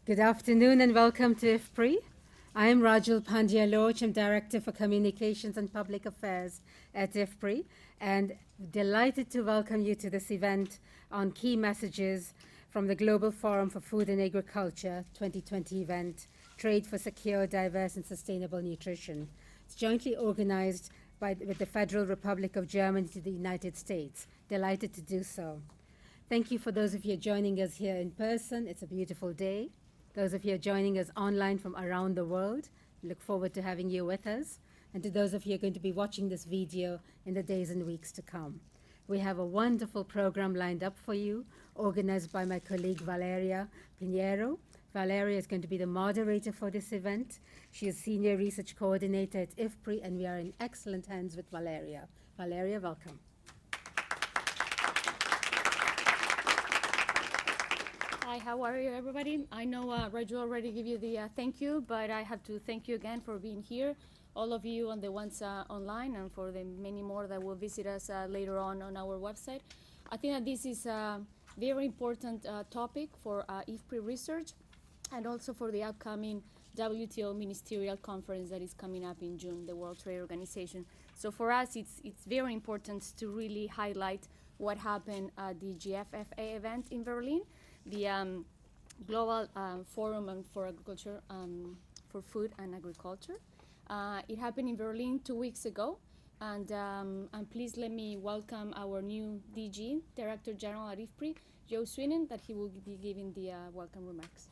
Good afternoon and welcome to IFPRI. I am Rajul Pandya-Lorch. I'm Director for Communications and Public Affairs at IFPRI, and delighted to welcome you to this event on key messages from the Global Forum for Food and Agriculture 2020 event, Trade for Secure, Diverse and Sustainable Nutrition. It's jointly organized with the Federal Republic of Germany to the United States. Delighted to do so. Thank you for those of you joining us here in person. It's a beautiful day. Those of you joining us online from around the world, look forward to having you with us. And to those of you who are going to be watching this video in the days and weeks to come. We have a wonderful program lined up for you, organized by my colleague Valeria Piñeiro. Valeria is going to be the moderator for this event. She is Senior Research Coordinator at IFPRI, and we are in excellent hands with Valeria. Valeria, welcome. Hi, how are you, everybody? I know Rajul already gave you the thank you, but I have to thank you again for being here, all of you and the ones online, and for the many more that will visit us later on our website. I think that this is a very important topic for IFPRI research, and also for the upcoming WTO Ministerial Conference that is coming up in June, the World Trade Organization. So for us, it's very important to really highlight what happened at the GFFA event in Berlin, the Global Forum for Agriculture, for Food and Agriculture. It happened in Berlin 2 weeks ago, and please let me welcome our new DG, Director General at IFPRI, Swinnen, that he will be giving the welcome remarks.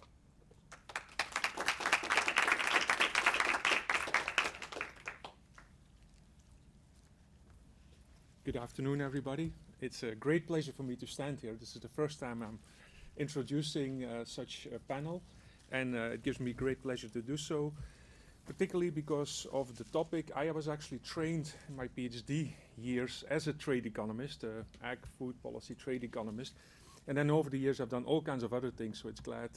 Good afternoon, everybody. It's a great pleasure for me to stand here. This is the first time I'm introducing such a panel, and it gives me great pleasure to do so, particularly because of the topic. I was actually trained in my PhD years as a trade economist, ag food policy trade economist, and then over the years I've done all kinds of other things, so it's glad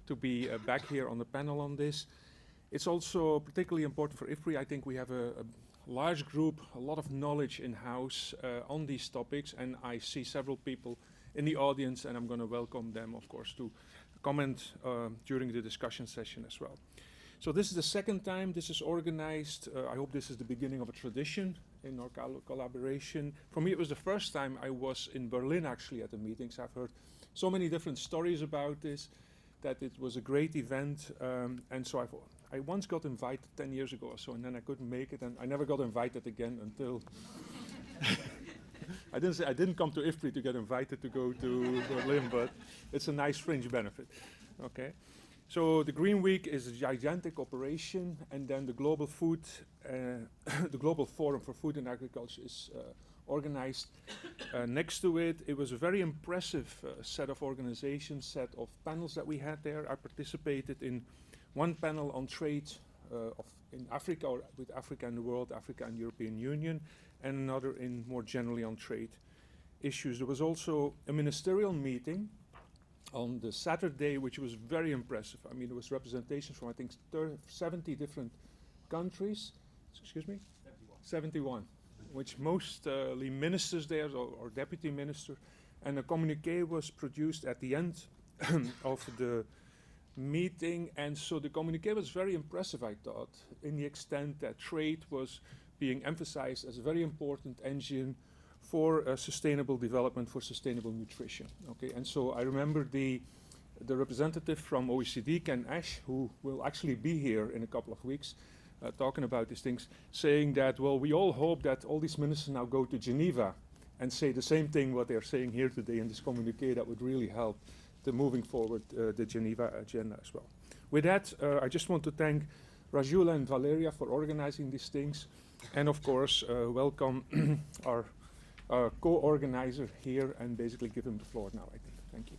to be back here on the panel on this. It's also particularly important for IFPRI. I think we have a large group, a lot of knowledge in-house on these topics, and I see several people in the audience, and I'm going to welcome them, of course, to comment during the discussion session as well. So this is the second time this is organized. I hope this is the beginning of a tradition in our collaboration. For me, it was the first time I was in Berlin, actually, at the meetings. I've heard so many different stories about this, that it was a great event, and so I once got invited 10 years ago or so, and then I couldn't make it, and I never got invited again until I didn't come to IFPRI to get invited to go to Berlin, but it's a nice fringe benefit. Okay, so the Green Week is a gigantic operation, and then the Global Food, the Global Forum for Food and Agriculture is organized next to it. It was a very impressive set of organizations, set of panels that we had there. I participated in one panel on trade in Africa, or with Africa and the world, Africa and European Union, and another in more generally on trade issues. There was also a ministerial meeting on the Saturday, which was very impressive. I mean, there was representation from, I think, 70 different countries. Excuse me? 71. Which mostly ministers there, or deputy minister. And a communique was produced at the end of the meeting, and so the communique was very impressive, I thought, in the extent that trade was being emphasized as a very important engine for sustainable development, for sustainable nutrition. Okay, and so I remember the representative from OECD, Ken Ash, who will actually be here in a couple of weeks, talking about these things, saying that, well, we all hope that all these ministers now go to Geneva and say the same thing what they're saying here today in this communique. That would really help the moving forward the Geneva agenda as well. With that, I just want to thank Rajul and Valeria for organizing these things, and of course welcome our co-organizer here, and basically give him the floor now, I think. Thank you.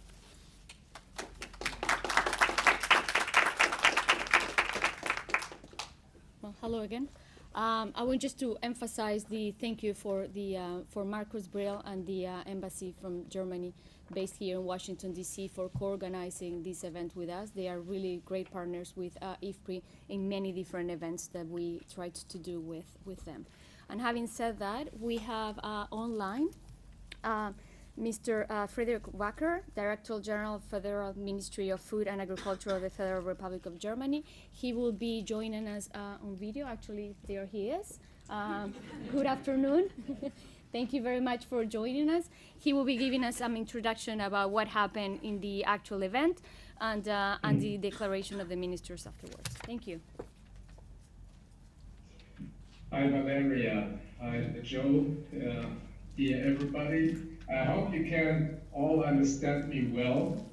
Well, hello again. I want just to emphasize the thank you for Marcus Brill and the embassy from Germany, based here in Washington, D.C., for co-organizing this event with us. They are really great partners with IFPRI in many different events that we tried to do with them. And having said that, we have online Mr. Friedrich Wacker, Director General, Federal Ministry of Food and Agriculture of the Federal Republic of Germany. He will be joining us on video. Actually, there he is. Good afternoon. Thank you very much for joining us. He will be giving us some introduction about what happened in the actual event and the declaration of the ministers afterwards. Thank you. Hi, Valeria. Hi, Joe. Dear everybody. I hope you can all understand me well.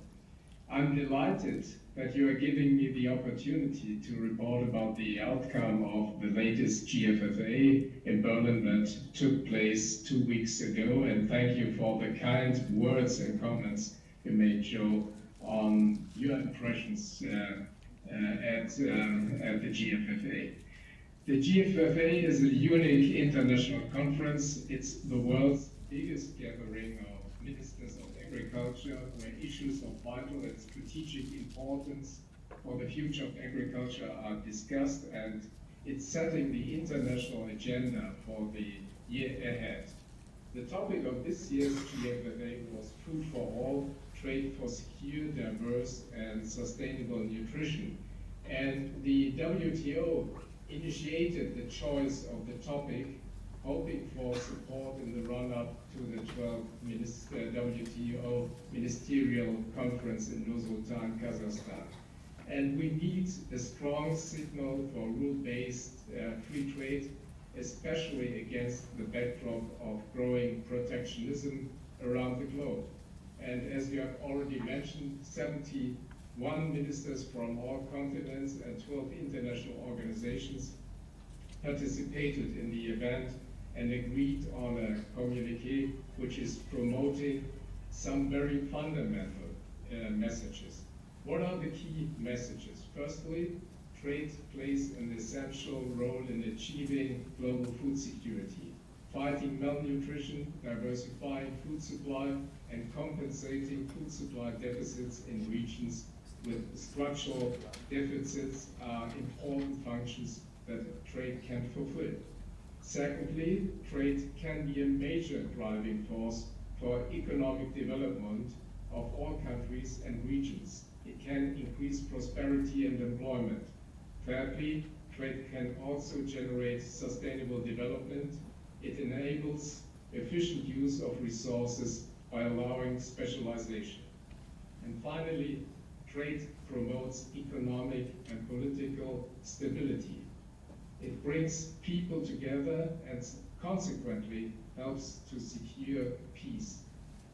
I'm delighted that you are giving me the opportunity to report about the outcome of the latest GFFA in Berlin that took place 2 weeks ago, and thank you for the kind words and comments you made, Joe, on your impressions at the GFFA. The GFFA is a unique international conference. It's the world's biggest gathering of ministers of agriculture, where issues of vital and strategic importance for the future of agriculture are discussed, and it's setting the international agenda for the year ahead. The topic of this year's GFFA was food for all, trade for secure, diverse, and sustainable nutrition. And the WTO initiated the choice of the topic, hoping for support in the run-up to the 12th WTO Ministerial Conference in Nur-Sultan, Kazakhstan. And we need a strong signal for rule-based free trade, especially against the backdrop of growing protectionism around the globe. And as you have already mentioned, 71 ministers from all continents and 12 international organizations participated in the event and agreed on a communiqué which is promoting some very fundamental messages. What are the key messages? Firstly, trade plays an essential role in achieving global food security, fighting malnutrition, diversifying food supply, and compensating food supply deficits in regions with structural deficits are important functions that trade can fulfill. Secondly, trade can be a major driving force for economic development of all countries and regions. It can increase prosperity and employment. Thirdly, trade can also generate sustainable development. It enables efficient use of resources by allowing specialization. And finally, trade promotes economic and political stability. It brings people together and consequently helps to secure peace.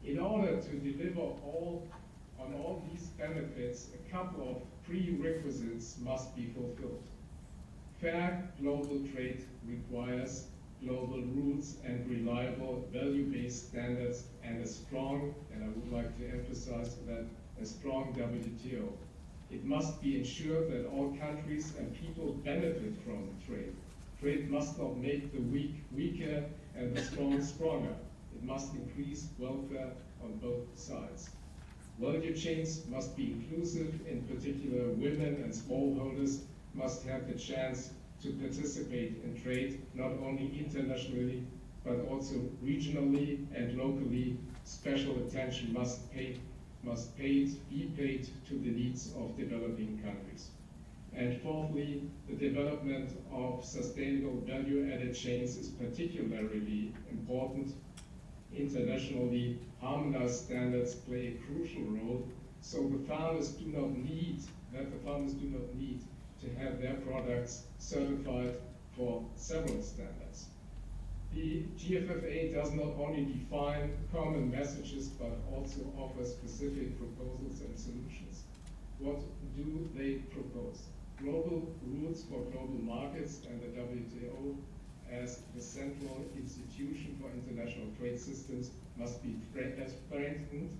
In order to deliver on all these benefits, a couple of prerequisites must be fulfilled. Fair global trade requires global rules and reliable value-based standards and a strong, and I would like to emphasize that, a strong WTO. It must be ensured that all countries and people benefit from trade. Trade must not make the weak weaker and the strong stronger. It must increase welfare on both sides. Value chains must be inclusive, in particular women and smallholders must have the chance to participate in trade, not only internationally, but also regionally and locally. Special attention must be paid to the needs of developing countries. And fourthly, the development of sustainable value-added chains is particularly important. Internationally, harmonized standards play a crucial role, so the farmers do not need to have their products certified for several standards. The GFFA does not only define common messages, but also offer specific proposals and solutions. What do they propose? Global rules for global markets and the WTO as the central institution for international trade systems must be strengthened,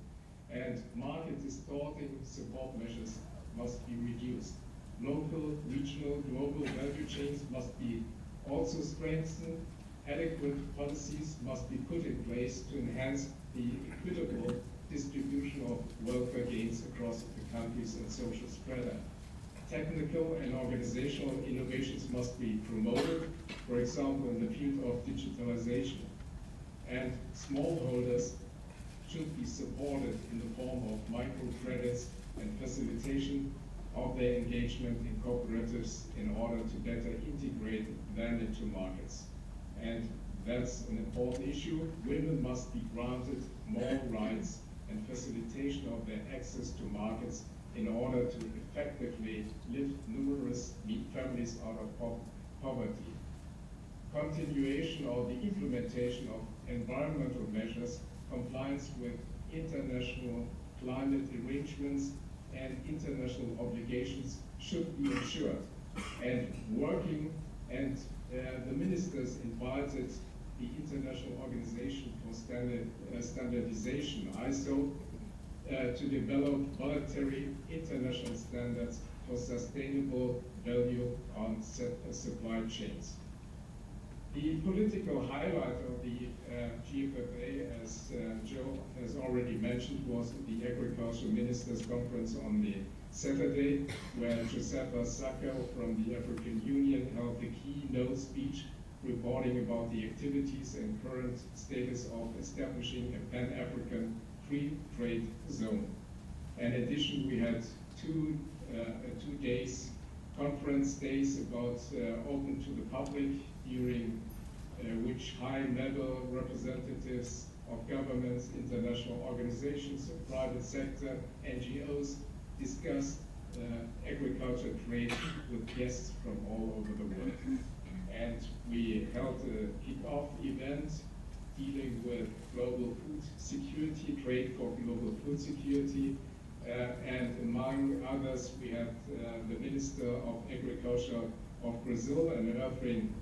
and market distorting support measures must be reduced. Local, regional, global value chains must be also strengthened. Adequate policies must be put in place to enhance the equitable distribution of welfare gains across the countries and social strata. Technical and organizational innovations must be promoted, for example, in the field of digitalization. And smallholders should be supported in the form of microcredits and facilitation of their engagement in cooperatives in order to better integrate them into markets. And that's an important issue. Women must be granted more rights and facilitation of their access to markets in order to effectively lift numerous families out of poverty. Continuation of the implementation of environmental measures, compliance with international climate arrangements and international obligations should be ensured. And the ministers invited the International Organization for Standardization, ISO, to develop voluntary international standards for sustainable value on supply chains. The political highlight of the GFFA, as Joe has already mentioned, was the Agriculture Ministers' Conference on the Saturday, where Josefa Sacco from the African Union held the keynote speech reporting about the activities and current status of establishing a Pan-African free trade zone. In addition, we had two days conference days about open to the public, during which high-level representatives of governments, international organizations, private sector, NGOs discussed agriculture trade with guests from all over the world. And we held a kick-off event dealing with global food security, trade for global food security, and among others, we had the Minister of Agriculture of Brazil, an Earthring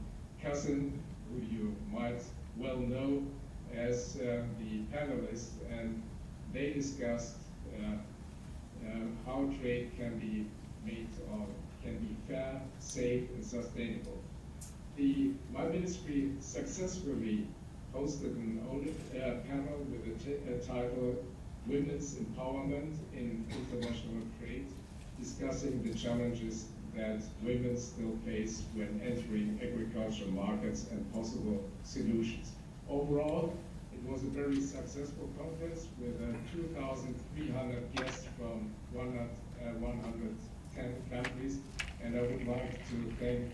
cousin, who you might well know as the panelist, and they discussed how trade can be made or can be fair, safe, and sustainable. My ministry successfully hosted an panel with the title Women's Empowerment in International Trade, discussing the challenges that women still face when entering agricultural markets and possible solutions. Overall, it was a very successful conference with 2,300 guests from 110 countries, and I would like to thank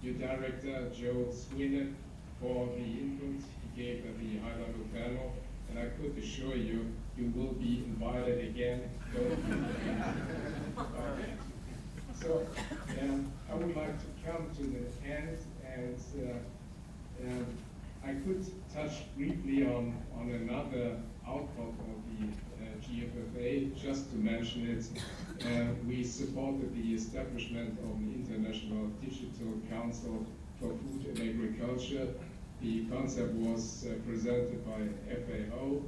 your director, Joe Swinnen, for the input he gave at the high-level panel, and I could assure you, you will be invited again. So I would like to come to the end, and I could touch briefly on another output of the GFFA, just to mention it. We supported the establishment of the International Digital Council for Food and Agriculture. The concept was presented by FAO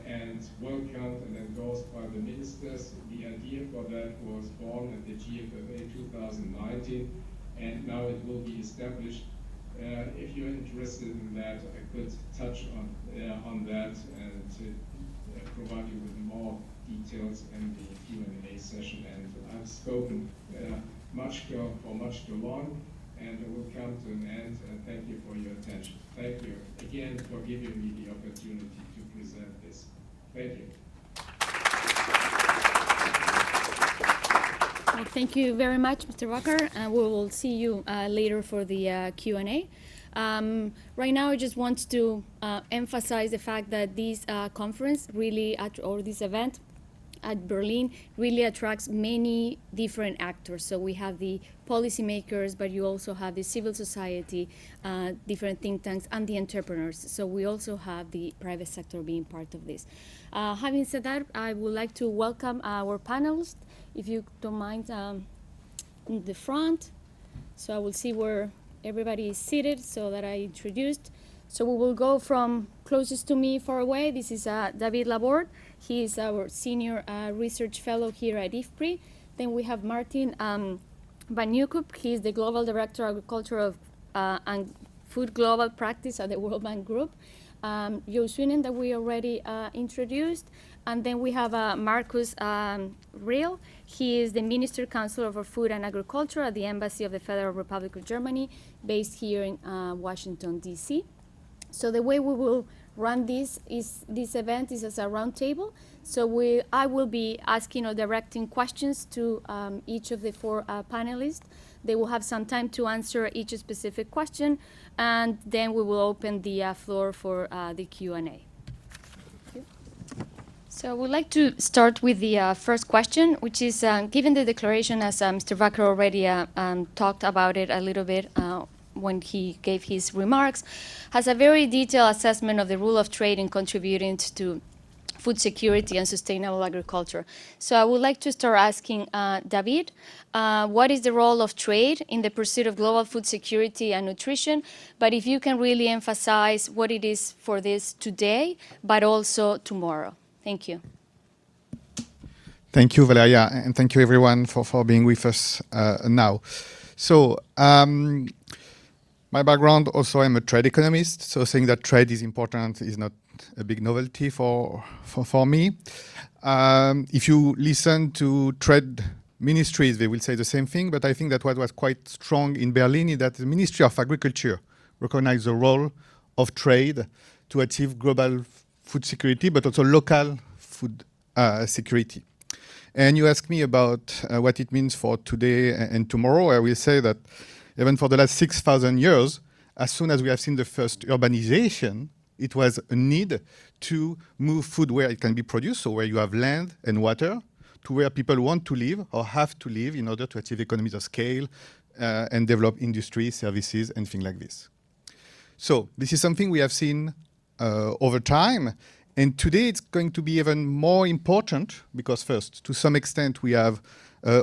and welcomed and endorsed by the ministers. The idea for that was born at the GFFA 2019, and now it will be established. If you're interested in that, I could touch on that and provide you with more details in the Q&A session. And I've spoken for much too long, and I will come to an end, and thank you for your attention. Thank you again for giving me the opportunity to present this. Thank you. Well, thank you very much, Mr. Wacker, and we will see you later for the Q&A. Right now, I just want to emphasize the fact that this conference really, or this event at Berlin, really attracts many different actors. So we have the policymakers, but you also have the civil society, different think tanks, and the entrepreneurs. So we also have the private sector being part of this. Having said that, I would like to welcome our panelists, if you don't mind, in the front. So I will see where everybody is seated so that I introduced. So we will go from closest to me far away. This is David Laborde. He is our senior research fellow here at IFPRI. Then we have Martin Van Nieuwkoop. He is the global director of agriculture and food global practice at the World Bank Group. Joe Swinnen, that we already introduced. And then we have Marcus Rehl. He is the Minister Counselor for Food and Agriculture at the Embassy of the Federal Republic of Germany, based here in Washington, D.C. So the way we will run this event is as a roundtable. So I will be asking or directing questions to each of the four panelists. They will have some time to answer each specific question, and then we will open the floor for the Q&A. So I would like to start with the first question, which is, given the declaration, as Mr. Wacker already talked about it a little bit when he gave his remarks, has a very detailed assessment of the role of trade in contributing to food security and sustainable agriculture. So I would like to start asking David, what is the role of trade in the pursuit of global food security and nutrition? But if you can really emphasize what it is for this today, but also tomorrow. Thank you. Thank you, Valeria, and thank you everyone for being with us now. So my background also, I'm a trade economist, so saying that trade is important is not a big novelty for me. If you listen to trade ministries, they will say the same thing, but I think that what was quite strong in Berlin is that the Ministry of Agriculture recognized the role of trade to achieve global food security, but also local food security. And you ask me about what it means for today and tomorrow. I will say that even for the last 6,000 years, as soon as we have seen the first urbanization, it was a need to move food where it can be produced, so where you have land and water, to where people want to live or have to live in order to achieve economies of scale and develop industry, services, and things like this. So this is something we have seen over time, and today it's going to be even more important because first, to some extent, we have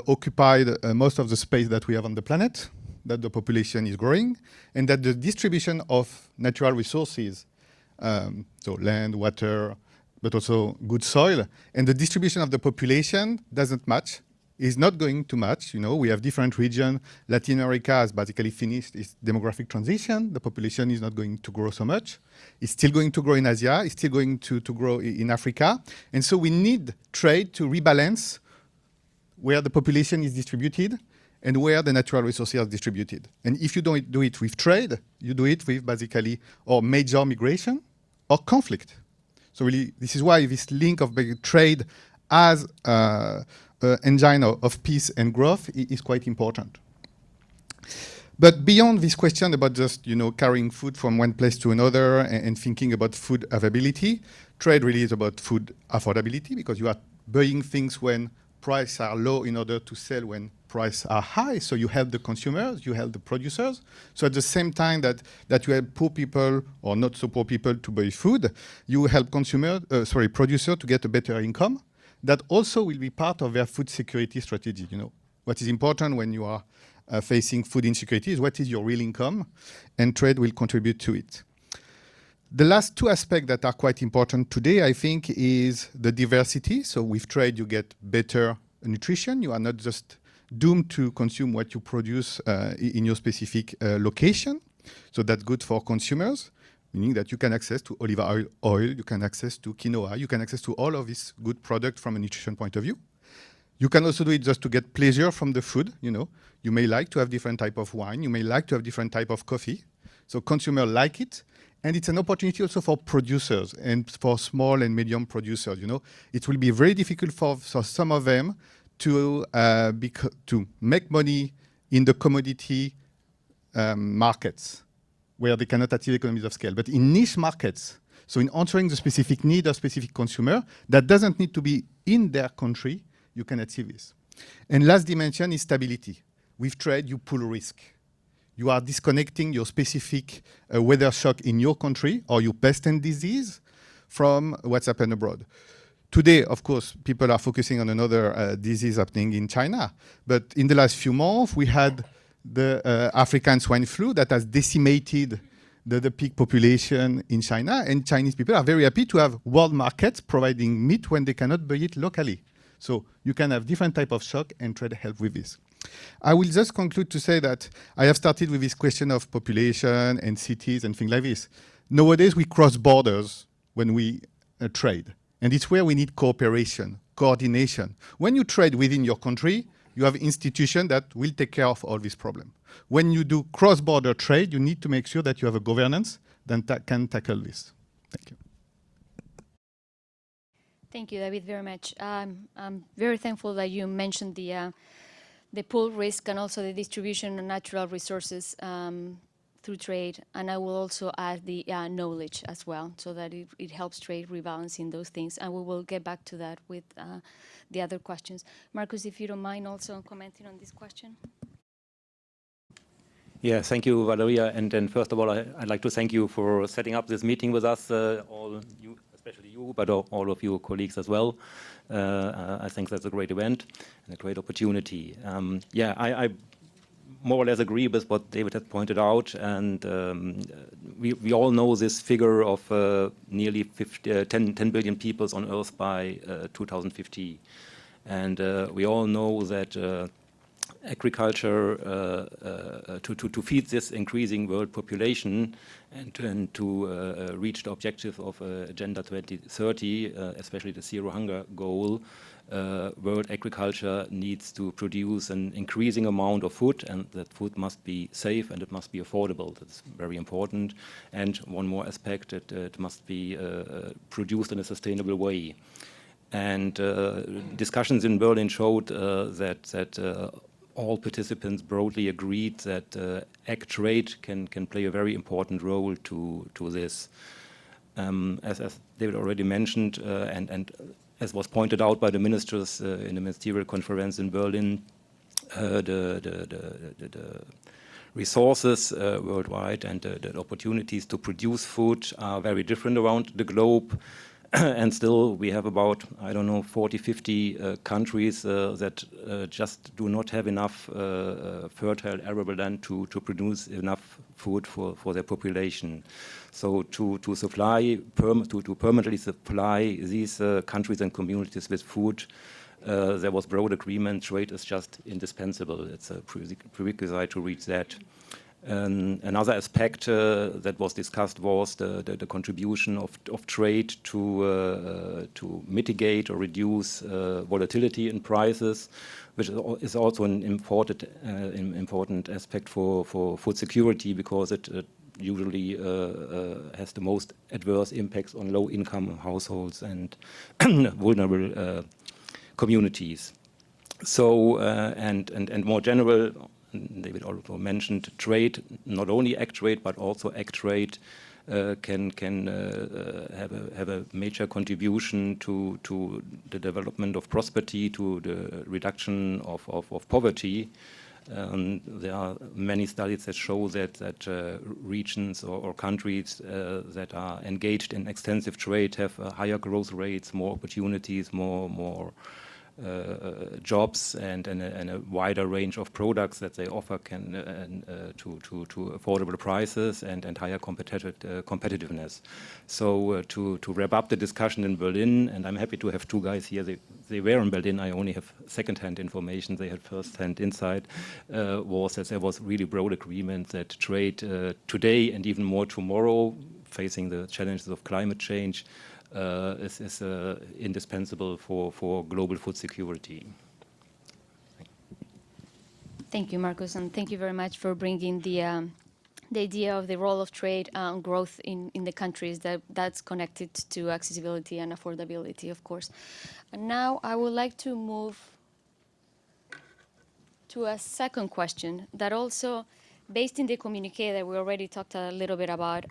occupied most of the space that we have on the planet, that the population is growing, and that the distribution of natural resources, so land, water, but also good soil, and the distribution of the population doesn't match, is not going to match. You know, we have different regions. Latin America has basically finished its demographic transition. The population is not going to grow so much. It's still going to grow in Asia. It's still going to grow in Africa. And so we need trade to rebalance where the population is distributed and where the natural resources are distributed. And if you don't do it with trade, you do it with basically or major migration or conflict. So really, this is why this link of trade as engine of peace and growth is quite important. But beyond this question about just, you know, carrying food from one place to another and thinking about food availability, trade really is about food affordability, because you are buying things when prices are low in order to sell when prices are high. So you help the consumers, you help the producers. So at the same time that you help poor people or not so poor people to buy food, you help producers to get a better income. That also will be part of their food security strategy. You know, what is important when you are facing food insecurity is what is your real income, and trade will contribute to it. The last two aspects that are quite important today, I think, is the diversity. So with trade, you get better nutrition. You are not just doomed to consume what you produce in your specific location. So that's good for consumers, meaning that you can access to olive oil, you can access to quinoa, you can access to all of this good product from a nutrition point of view. You can also do it just to get pleasure from the food. You know, you may like to have different type of wine, you may like to have different type of coffee. So consumers like it. And it's an opportunity also for producers and for small and medium producers. You know, it will be very difficult for some of them to make money in the commodity markets where they cannot achieve economies of scale. But in niche markets, so in answering the specific need of specific consumer, that doesn't need to be in their country, you can achieve this. And last dimension is stability. With trade, you pull risk. You are disconnecting your specific weather shock in your country or your pest and disease from what's happened abroad. Today, of course, people are focusing on another disease happening in China. But in the last few months, we had the African swine flu that has decimated the pig population in China. And Chinese people are very happy to have world markets providing meat when they cannot buy it locally. So you can have different type of shock and trade help with this. I will just conclude to say that I have started with this question of population and cities and things like this. Nowadays, we cross borders when we trade. And it's where we need cooperation, coordination. When you trade within your country, you have institutions that will take care of all this problem. When you do cross-border trade, you need to make sure that you have a governance that can tackle this. Thank you. Thank you, David, very much. I'm very thankful that you mentioned the pool risk and also the distribution of natural resources through trade. And I will also add the knowledge as well, so that it helps trade rebalancing those things. And we will get back to that with the other questions. Marcus, if you don't mind also commenting on this question. Yeah, thank you, Valeria. And then first of all, I'd like to thank you for setting up this meeting with us, all you, especially you, but all of you colleagues as well. I think that's a great event and a great opportunity. Yeah, I more or less agree with what David has pointed out, and we all know this figure of nearly 10 billion people on Earth by 2050. And we all know that agriculture to feed this increasing world population and to reach the objective of Agenda 2030, especially the Zero Hunger goal, world agriculture needs to produce an increasing amount of food, and that food must be safe and it must be affordable. That's very important. And one more aspect, it must be produced in a sustainable way. And discussions in Berlin showed that all participants broadly agreed that ag trade can play a very important role to this. As David already mentioned, and as was pointed out by the ministers in the ministerial conference in Berlin, the resources worldwide and the opportunities to produce food are very different around the globe. And still we have about, I don't know, 40, 50 countries that just do not have enough fertile arable land to produce enough food for their population. So to permanently supply these countries and communities with food, there was broad agreement trade is just indispensable. It's a prerequisite to reach that. Another aspect that was discussed was the contribution of trade to mitigate or reduce volatility in prices, which is also an important aspect for food security, because it usually has the most adverse impacts on low-income households and vulnerable communities. So, and more general, David also mentioned trade, not only ag trade, but also ag trade can have a major contribution to the development of prosperity, to the reduction of poverty. There are many studies that show that regions or countries that are engaged in extensive trade have higher growth rates, more opportunities, more jobs, and a wider range of products that they offer can to affordable prices and higher competitiveness. So to wrap up the discussion in Berlin, and I'm happy to have two guys here. They were in Berlin. I only have second-hand information. They had first-hand insight. Was that there was really broad agreement that trade today and even more tomorrow, facing the challenges of climate change, is indispensable for global food security. Thank you, Marcus, and thank you very much for bringing the idea of the role of trade and growth in the countries that's connected to accessibility and affordability, of course. And now I would like to move to a second question that also, based in the communiqué that we already talked a little bit about,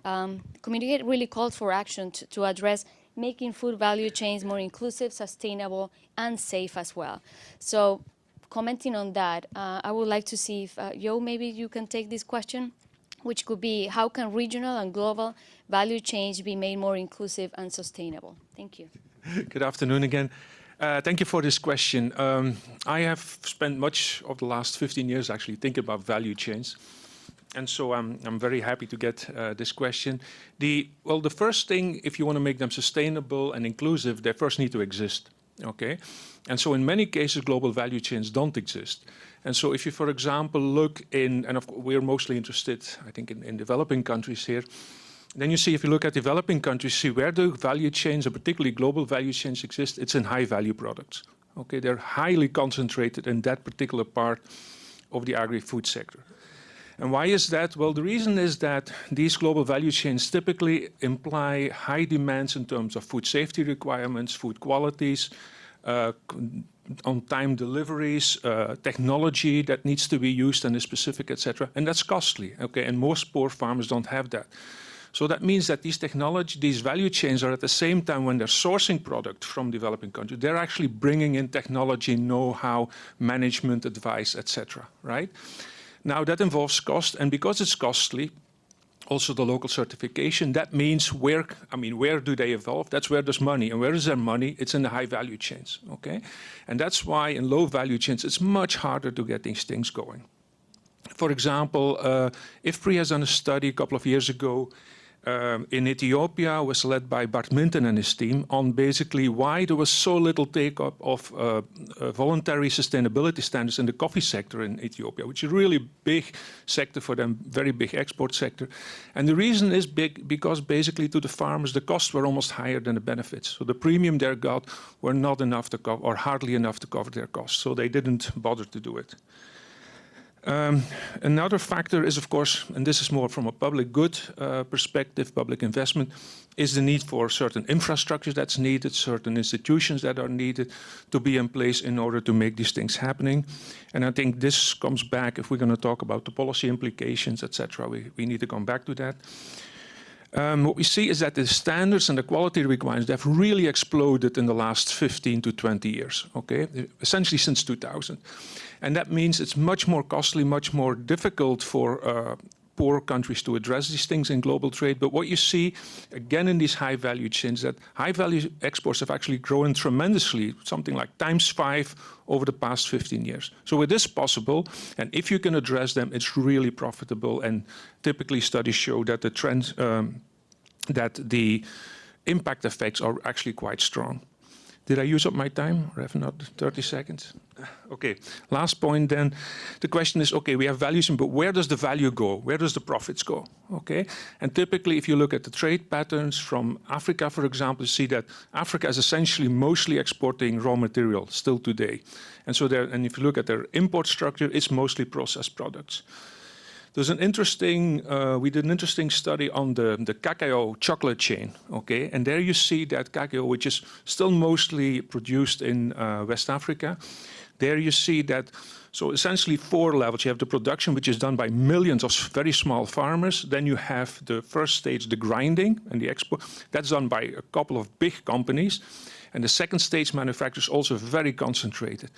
communiqué really called for action to address making food value chains more inclusive, sustainable, and safe as well. So commenting on that, I would like to see if, Jo, maybe you can take this question, which could be, how can regional and global value chains be made more inclusive and sustainable? Thank you. Good afternoon again. Thank you for this question. I have spent much of the last 15 years actually thinking about value chains. And so I'm very happy to get this question. The first thing, if you want to make them sustainable and inclusive, they first need to exist, okay? And so in many cases, global value chains don't exist. And so if you, for example, look in, and of course, we're mostly interested, I think, in developing countries here, then you see, if you look at developing countries, see where the value chains, and particularly global value chains, exist, it's in high-value products, okay? They're highly concentrated in that particular part of the agri-food sector. And why is that? Well, the reason is that these global value chains typically imply high demands in terms of food safety requirements, food qualities, on-time deliveries, technology that needs to be used and is specific, etc. And that's costly, okay? And most poor farmers don't have that. So that means that these value chains are at the same time when they're sourcing product from developing countries, they're actually bringing in technology, know-how, management advice, etc., right? Now that involves cost, and because it's costly, also the local certification, that means where do they evolve? That's where there's money. And where is there money? It's in the high value chains, okay? And that's why in low value chains, it's much harder to get these things going. For example, IFPRI has done a study a couple of years ago in Ethiopia, was led by Bart Minton and his team, on basically why there was so little take-up of voluntary sustainability standards in the coffee sector in Ethiopia, which is a really big sector for them, very big export sector. And the reason is big because basically to the farmers, the costs were almost higher than the benefits. So the premium they got were not enough to cover, or hardly enough to cover their costs. So they didn't bother to do it. Another factor is, of course, and this is more from a public good perspective, public investment, is the need for certain infrastructure that's needed, certain institutions that are needed to be in place in order to make these things happening. And I think this comes back, if we're going to talk about the policy implications, etc., we need to come back to that. What we see is that the standards and the quality requirements have really exploded in the last 15 to 20 years, okay? Essentially since 2000. And that means it's much more costly, much more difficult for poor countries to address these things in global trade. But what you see, again, in these high value chains, that high value exports have actually grown tremendously, something like × 5 over the past 15 years. So it is possible, and if you can address them, it's really profitable. And typically studies show that the trends, that the impact effects are actually quite strong. Did I use up my time, or have not 30 seconds? Okay, last point then. The question is, okay, we have values, but where does the value go? Where does the profits go? Okay, and typically if you look at the trade patterns from Africa, for example, you see that Africa is essentially mostly exporting raw material still today. And so and if you look at their import structure, it's mostly processed products. There's an interesting, we did an interesting study on the cacao chocolate chain, okay? And there you see that cacao, which is still mostly produced in West Africa, there you see that, so essentially 4 levels. You have the production, which is done by millions of very small farmers. Then you have the first stage, the grinding and the export. That's done by a couple of big companies. And the second stage manufacture is also very concentrated.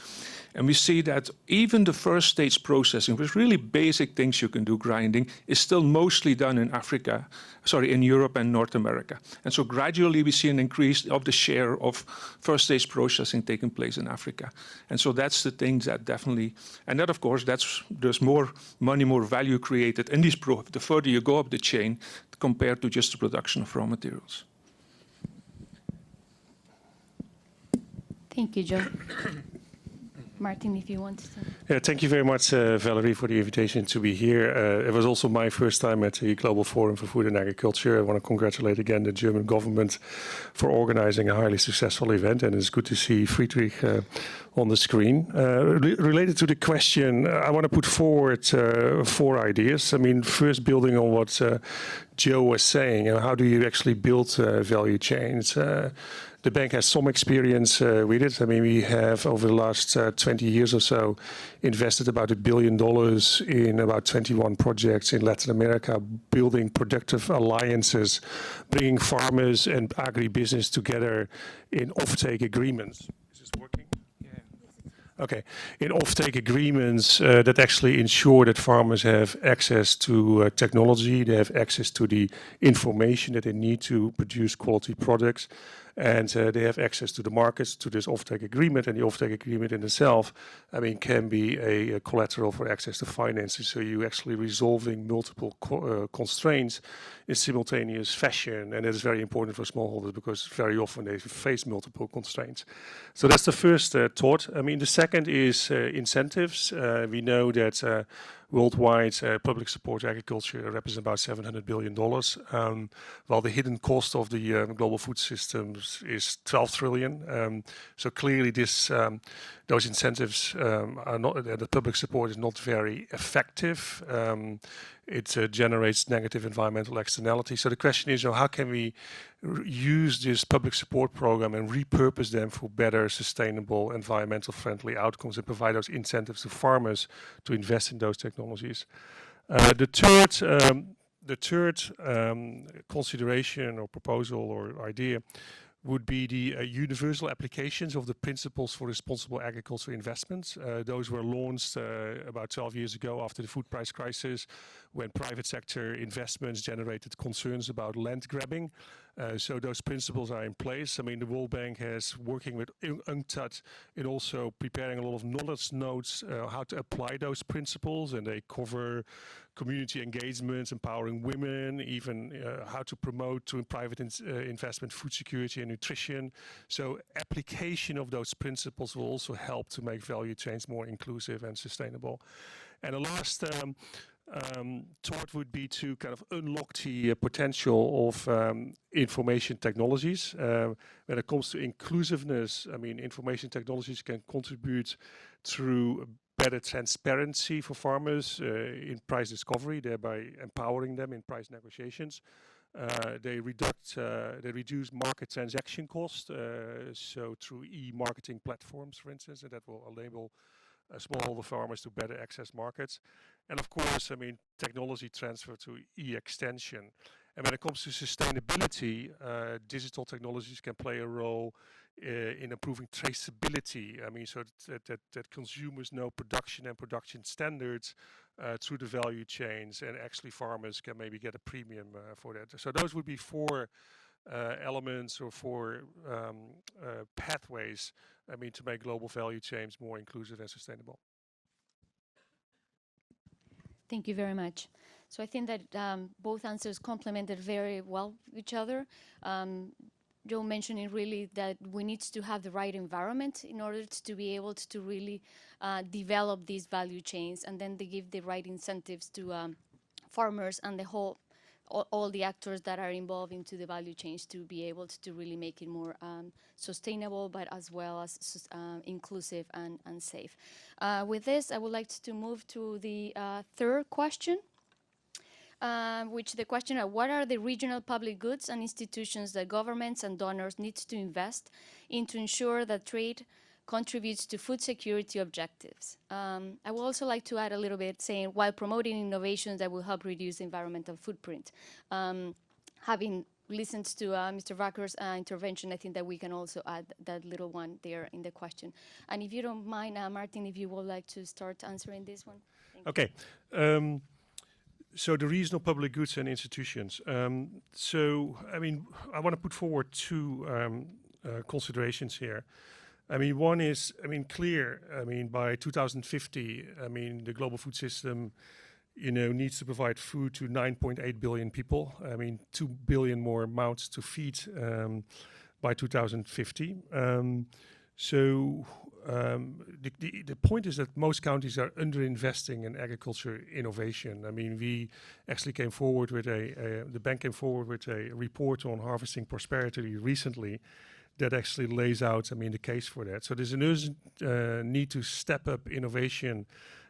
And we see that even the first stage processing, with really basic things you can do, grinding, is still mostly done in in Europe and North America. And so gradually we see an increase of the share of first stage processing taking place in Africa. And so that's the things that definitely, and that of course, there's more money, more value created in these the further you go up the chain compared to just the production of raw materials. Thank you, Joe. Martin, if you want to. Yeah, thank you very much, Valerie, for the invitation to be here. It was also my first time at the Global Forum for Food and Agriculture. I want to congratulate again the German government for organizing a highly successful event, and it's good to see Friedrich on the screen. Related to the question, I want to put forward 4 ideas. I mean, first, building on what Joe was saying, how do you actually build value chains? The bank has some experience with it. I mean, we have, over the last 20 years or so, invested about $1 billion in about 21 projects in Latin America, building productive alliances, bringing farmers and agribusiness together in offtake agreements. Is this working? Okay, in offtake agreements that actually ensure that farmers have access to technology, they have access to the information that they need to produce quality products, and they have access to the markets, to this offtake agreement. And the offtake agreement in itself, I mean, can be a collateral for access to finances. So you're actually resolving multiple constraints in simultaneous fashion, and it is very important for smallholders because very often they face multiple constraints. So that's the first thought. I mean, the second is incentives. We know that Worldwide, public support to agriculture represents about $700 billion, while the hidden cost of the global food systems is 12 trillion. So clearly those incentives are not, the public support is not very effective. It generates negative environmental externalities. So the question is, how can we use this public support program and repurpose them for better, sustainable, environmental friendly outcomes and provide those incentives to farmers to invest in those technologies? The third consideration or proposal or idea would be the universal applications of the principles for responsible agriculture investments. Those were launched about 12 years ago after the food price crisis, when private sector investments generated concerns about land grabbing. So those principles are in place. I mean, the World Bank has working with UNCTAD in also preparing a lot of knowledge notes how to apply those principles, and they cover community engagements, empowering women, even how to promote to private investment, food security and nutrition. So application of those principles will also help to make value chains more inclusive and sustainable. And the last thought would be to kind of unlock the potential of information technologies. When it comes to inclusiveness, I mean, information technologies can contribute through better transparency for farmers in price discovery, thereby empowering them in price negotiations. They reduce market transaction costs, so through e-marketing platforms, for instance, and that will enable smallholder farmers to better access markets. And of course, I mean, technology transfer to e-extension. And when it comes to sustainability, digital technologies can play a role in improving traceability. I mean, so that consumers know production and production standards through the value chains, and actually farmers can maybe get a premium for that. So those would be four elements or four pathways, I mean, to make global value chains more inclusive and sustainable. Thank you very much. So I think that both answers complemented very well each other. Joe mentioning really that we need to have the right environment in order to be able to really develop these value chains, and then they give the right incentives to farmers and the whole, all the actors that are involved into the value chains to be able to really make it more sustainable, but as well as inclusive and safe. With this, I would like to move to the third question. Which the question of what are the regional public goods and institutions that governments and donors need to invest in to ensure that trade contributes to food security objectives. I would also like to add a little bit saying while promoting innovations that will help reduce the environmental footprint. Having listened to Mr. Wacker's intervention, I think that we can also add that little one there in the question. And if you don't mind, Martin, if you would like to start answering this one. Okay. So the regional public goods and institutions. So, I mean, I want to put forward two considerations here. I mean, one is, I mean, clear, I mean, by 2050, I mean, the global food system, you know, needs to provide food to 9.8 billion people. I mean, 2 billion more mouths to feed by 2050. The point is that most countries are underinvesting in agriculture innovation. I mean, we actually came forward with the bank came forward with a report on harvesting prosperity recently that actually lays out, I mean, the case for that. So there's an urgent need to step up innovation,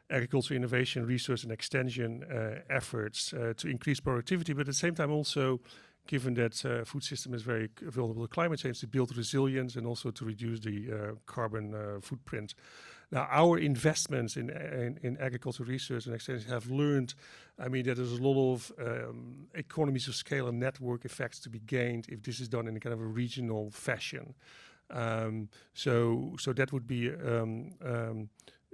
agriculture innovation, research and extension efforts to increase productivity, but at the same time also, given that food system is very vulnerable to climate change, to build resilience and also to reduce the carbon footprint. Now, our investments in agricultural research and extension have learned, I mean, that there's a lot of economies of scale and network effects to be gained if this is done in a kind of a regional fashion. So that would be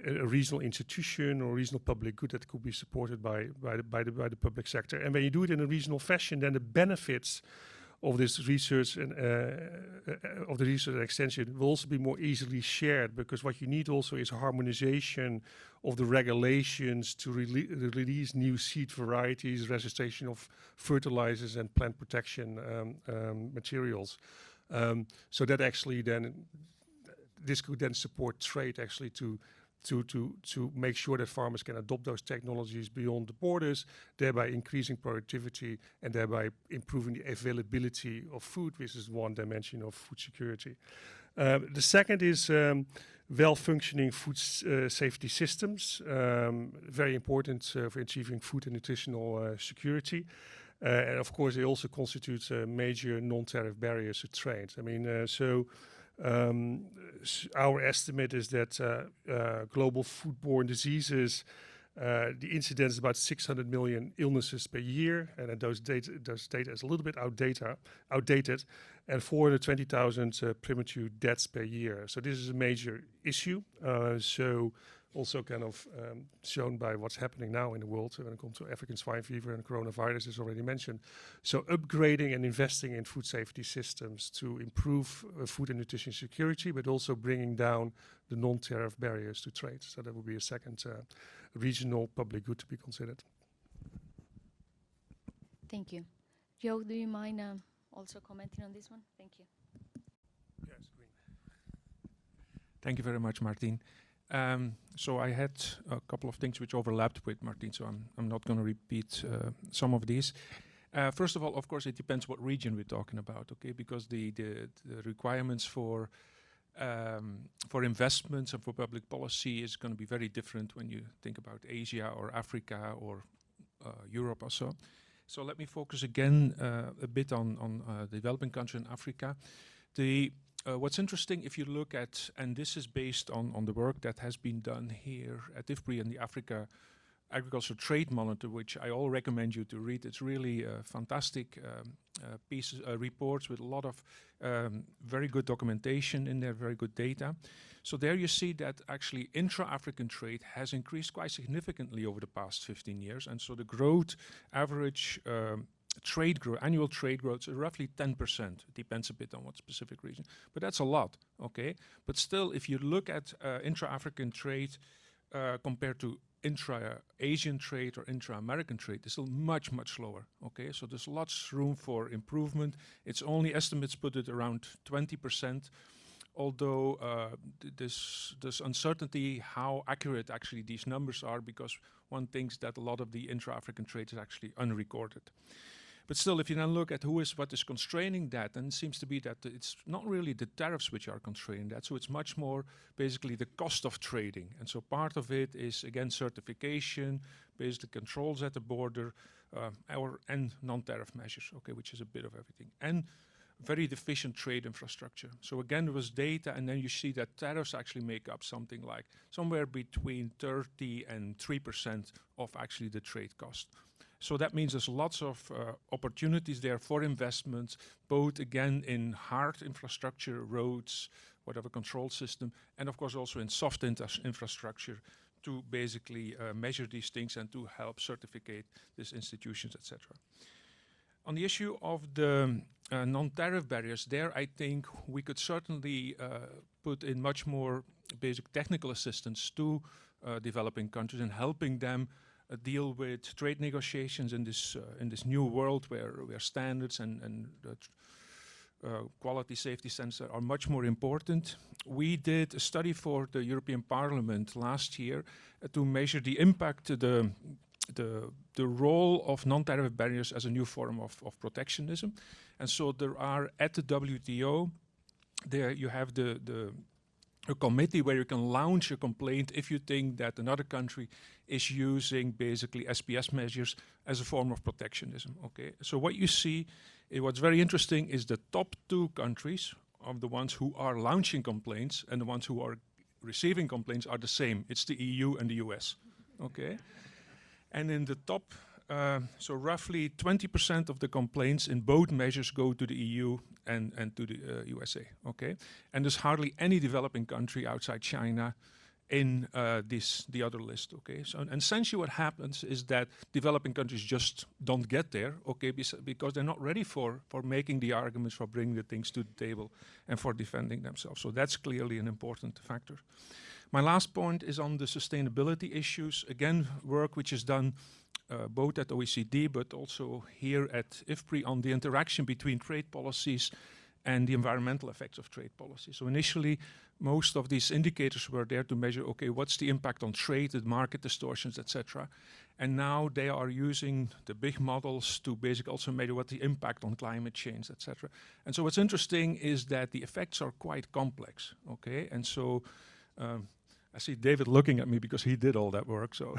a regional institution or regional public good that could be supported by the public sector. And when you do it in a regional fashion, then the benefits of this research and of the research and extension will also be more easily shared, because what you need also is harmonization of the regulations to release new seed varieties, registration of fertilizers and plant protection materials. So that actually then, this could then support trade actually to to make sure that farmers can adopt those technologies beyond the borders, thereby increasing productivity and thereby improving the availability of food, which is one dimension of food security. The second is well-functioning food safety systems, very important for achieving food and nutritional security. And of course, they also constitute major non-tariff barriers to trade. I mean, our estimate is that global foodborne diseases, the incidence is about 600 million illnesses per year, and those data is a little bit outdated, and 420,000 premature deaths per year. So this is a major issue. So also kind of shown by what's happening now in the world when it comes to African swine fever and coronavirus, as already mentioned. So upgrading and investing in food safety systems to improve food and nutrition security, but also bringing down the non-tariff barriers to trade. So that would be a second regional public good to be considered. Thank you. Joe, do you mind also commenting on this one? Thank you. Yes, green. Thank you very much, Martin. So I had a couple of things which overlapped with Martin, so I'm not going to repeat some of these. First of all, of course, it depends what region we're talking about, okay? Because the requirements for investments and for public policy is going to be very different when you think about Asia or Africa or Europe or so. So let me focus again a bit on developing countries in Africa. What's interesting, if you look at, and this is based on the work that has been done here at IFPRI and the Africa Agriculture Trade Monitor, which I all recommend you to read. It's really a fantastic reports with a lot of very good documentation in there, very good data. So there you see that actually intra-African trade has increased quite significantly over the past 15 years. And so the growth average annual trade growth is roughly 10%. It depends a bit on what specific region, but that's a lot, okay? But still, if you look at intra-African trade compared to intra-Asian trade or intra-American trade, it's still much, much lower, okay? So there's lots room for improvement. It's only estimates put it around 20%, although there's uncertainty how accurate actually these numbers are, because one thinks that a lot of the intra-African trade is actually unrecorded. But still, if you then look at what is constraining that, then it seems to be that it's not really the tariffs which are constraining that, so it's much more basically the cost of trading. And so part of it is, again, certification, basically controls at the border, and non-tariff measures, okay, which is a bit of everything. And very deficient trade infrastructure. So again, there was data, and then you see that tariffs actually make up something like somewhere between 30 and 3% of actually the trade cost. So that means there's lots of opportunities there for investments, both again in hard infrastructure, roads, whatever control system, and of course also in soft infrastructure to basically measure these things and to help certificate these institutions, etc. On the issue of the non-tariff barriers, there I think we could certainly put in much more basic technical assistance to developing countries and helping them deal with trade negotiations in this new world where standards and quality safety standards are much more important. We did a study for the European Parliament last year to measure the impact, the role of non-tariff barriers as a new form of protectionism. And so there are, at the WTO, there you have a committee where you can launch a complaint if you think that another country is using basically SPS measures as a form of protectionism, okay? So what you see, what's very interesting is the top two countries of the ones who are launching complaints and the ones who are receiving complaints are the same. It's the EU and the US, okay? And in the top, so roughly 20% of the complaints in both measures go to the EU and to the USA, okay? And there's hardly any developing country outside China in the other list, okay? So, and essentially what happens is that developing countries just don't get there, okay? Because they're not ready for making the arguments, for bringing the things to the table and for defending themselves. So that's clearly an important factor. My last point is on the sustainability issues. Again, work which is done both at OECD but also here at IFPRI on the interaction between trade policies and the environmental effects of trade policy. So initially, most of these indicators were there to measure, okay, what's the impact on trade, the market distortions, etc. And now they are using the big models to basically also measure what the impact on climate change, etc. And so what's interesting is that the effects are quite complex, okay? And so I see David looking at me because he did all that work, so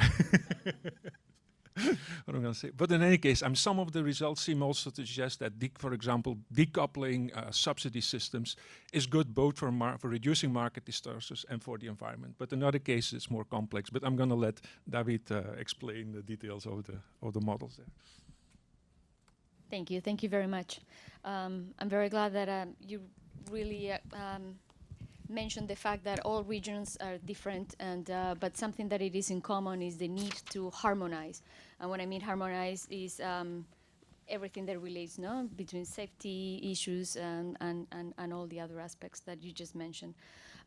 what I'm going to say. But in any case, some of the results seem also to suggest that, for example, decoupling subsidy systems is good both for reducing market distortions and for the environment. But in other cases, it's more complex. But I'm going to let David explain the details of the models there. Thank you very much. I'm very glad that you really mentioned the fact that all regions are different, and but something that it is in common is the need to harmonize. And what I mean harmonize is everything that relates, between safety issues and all the other aspects that you just mentioned,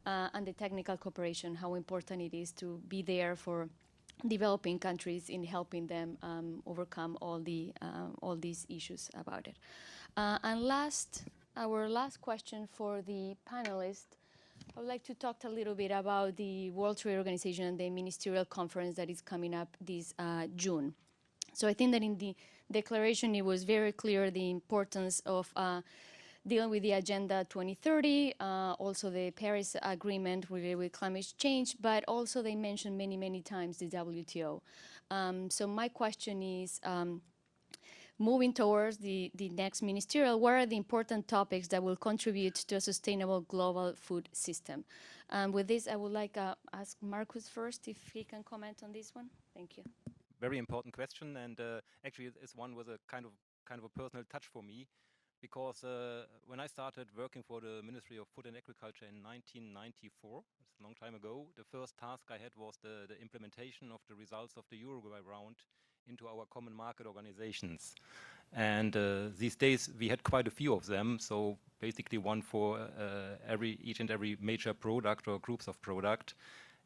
and the technical cooperation, how important it is to be there for developing countries in helping them overcome all these issues about it. And our last question for the panelists. I would like to talk a little bit about the World Trade Organization and the ministerial conference that is coming up this June. So I think that in the declaration, it was very clear the importance of dealing with the Agenda 2030, also the Paris Agreement related with climate change, but also they mentioned many, many times the WTO. So my question is, moving towards the next ministerial, what are the important topics that will contribute to a sustainable global food system? With this, I would like to ask Marcus first if he can comment on this one. Thank you. Very important question, and actually it's one with a kind of a personal touch for me, because when I started working for the Ministry of Food and Agriculture in 1994, it's a long time ago, the first task I had was the implementation of the results of the Uruguay round into our common market organizations. And these days we had quite a few of them, so basically one for each and every major product or groups of product.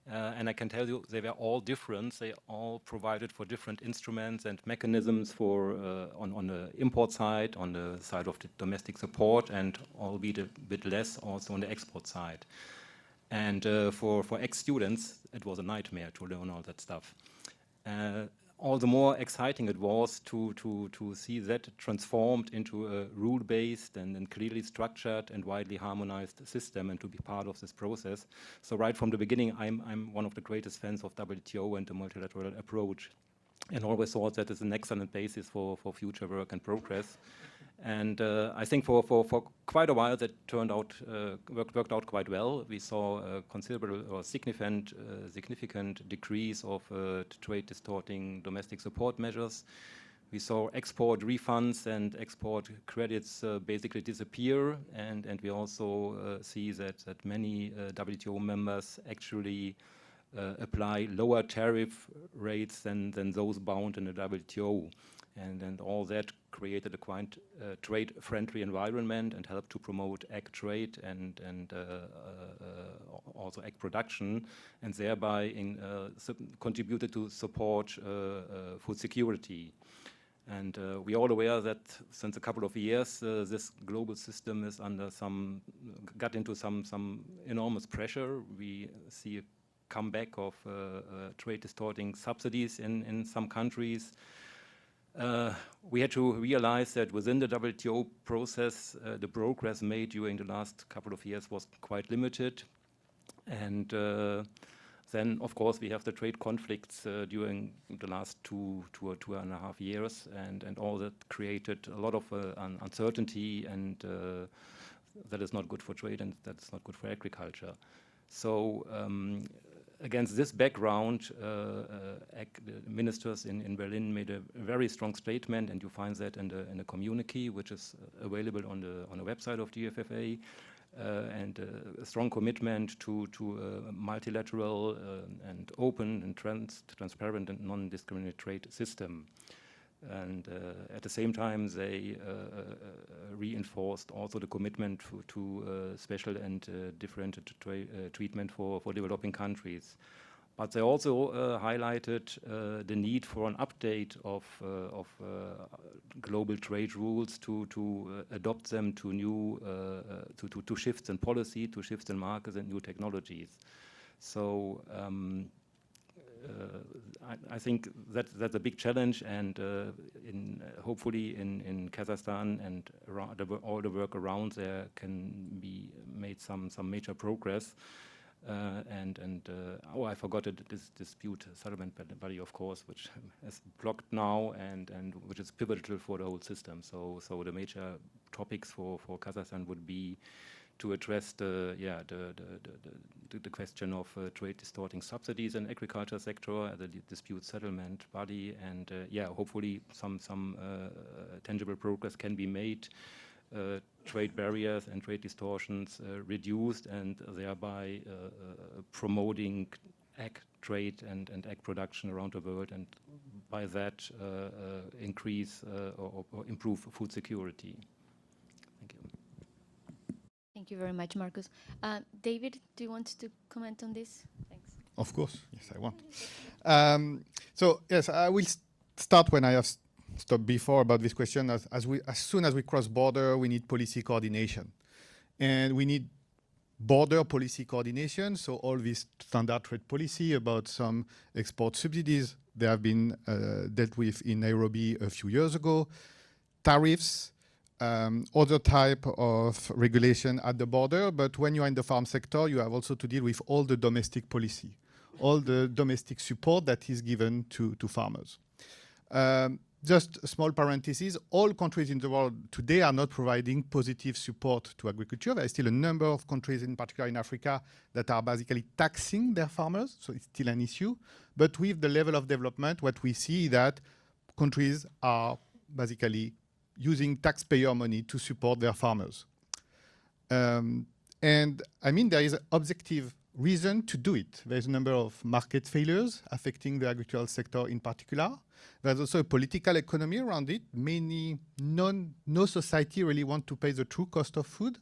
And I can tell you they were all different. They all provided for different instruments and mechanisms for on the import side, on the side of the domestic support, and albeit a bit less also on the export side. And for ex-students, it was a nightmare to learn all that stuff. All the more exciting it was to see that transformed into a rule-based and clearly structured and widely harmonized system, and to be part of this process. So right from the beginning, I'm one of the greatest fans of WTO and the multilateral approach, and always thought that is an excellent basis for future work and progress. And I think for quite a while that worked out quite well. We saw a considerable or significant decrease of trade distorting domestic support measures. We saw export refunds and export credits basically disappear, and we also see that many WTO members actually apply lower tariff rates than those bound in the WTO. And all that created a quite trade-friendly environment and helped to promote ag trade and also ag production, and thereby contributed to support food security. And we're all aware that since a couple of years, this global system is got into some enormous pressure. We see a comeback of trade distorting subsidies in some countries. We had to realize that within the WTO process, the progress made during the last couple of years was quite limited. And then, of course, we have the trade conflicts during the last two and a half years, and all that created a lot of uncertainty, and that is not good for trade, and that's not good for agriculture. So against this background, ministers in Berlin made a very strong statement, and you find that in the communique, which is available on the website of GFFA, and a strong commitment to a multilateral and open and transparent and non-discriminatory trade system. And at the same time, they reinforced also the commitment to special and different treatment for developing countries. But they also highlighted the need for an update of global trade rules to adopt them to new to shifts in policy, to shifts in markets and new technologies. So I think that's a big challenge, and hopefully in Kazakhstan and around all the work around there can be made some major progress. Oh, I forgot this dispute settlement body, of course, which is blocked now and which is pivotal for the whole system. So the major topics for Kazakhstan would be to address the question of trade distorting subsidies in agriculture sector, the dispute settlement body, and hopefully some tangible progress can be made. Trade barriers and trade distortions reduced, and thereby promoting ag trade and ag production around the world, and by that increase or improve food security. Thank you. Thank you very much, Marcus. David, do you want to comment on this? Thanks. Of course, yes, I want. So yes, I will start when I have stopped before about this question. As soon as we cross border, we need policy coordination, and we need border policy coordination. So all this standard trade policy about some export subsidies, they have been dealt with in Nairobi a few years ago. Tariffs, other type of regulation at the border, but when you are in the farm sector, you have also to deal with all the domestic policy, all the domestic support that is given to farmers. Just a small parenthesis, all countries in the world today are not providing positive support to agriculture. There is still a number of countries, in particular in Africa, that are basically taxing their farmers, so it's still an issue. But with the level of development, what we see is that countries are basically using taxpayer money to support their farmers. And I mean, there is an objective reason to do it. There's a number of market failures affecting the agricultural sector in particular. There's also a political economy around it. No society really want to pay the true cost of food.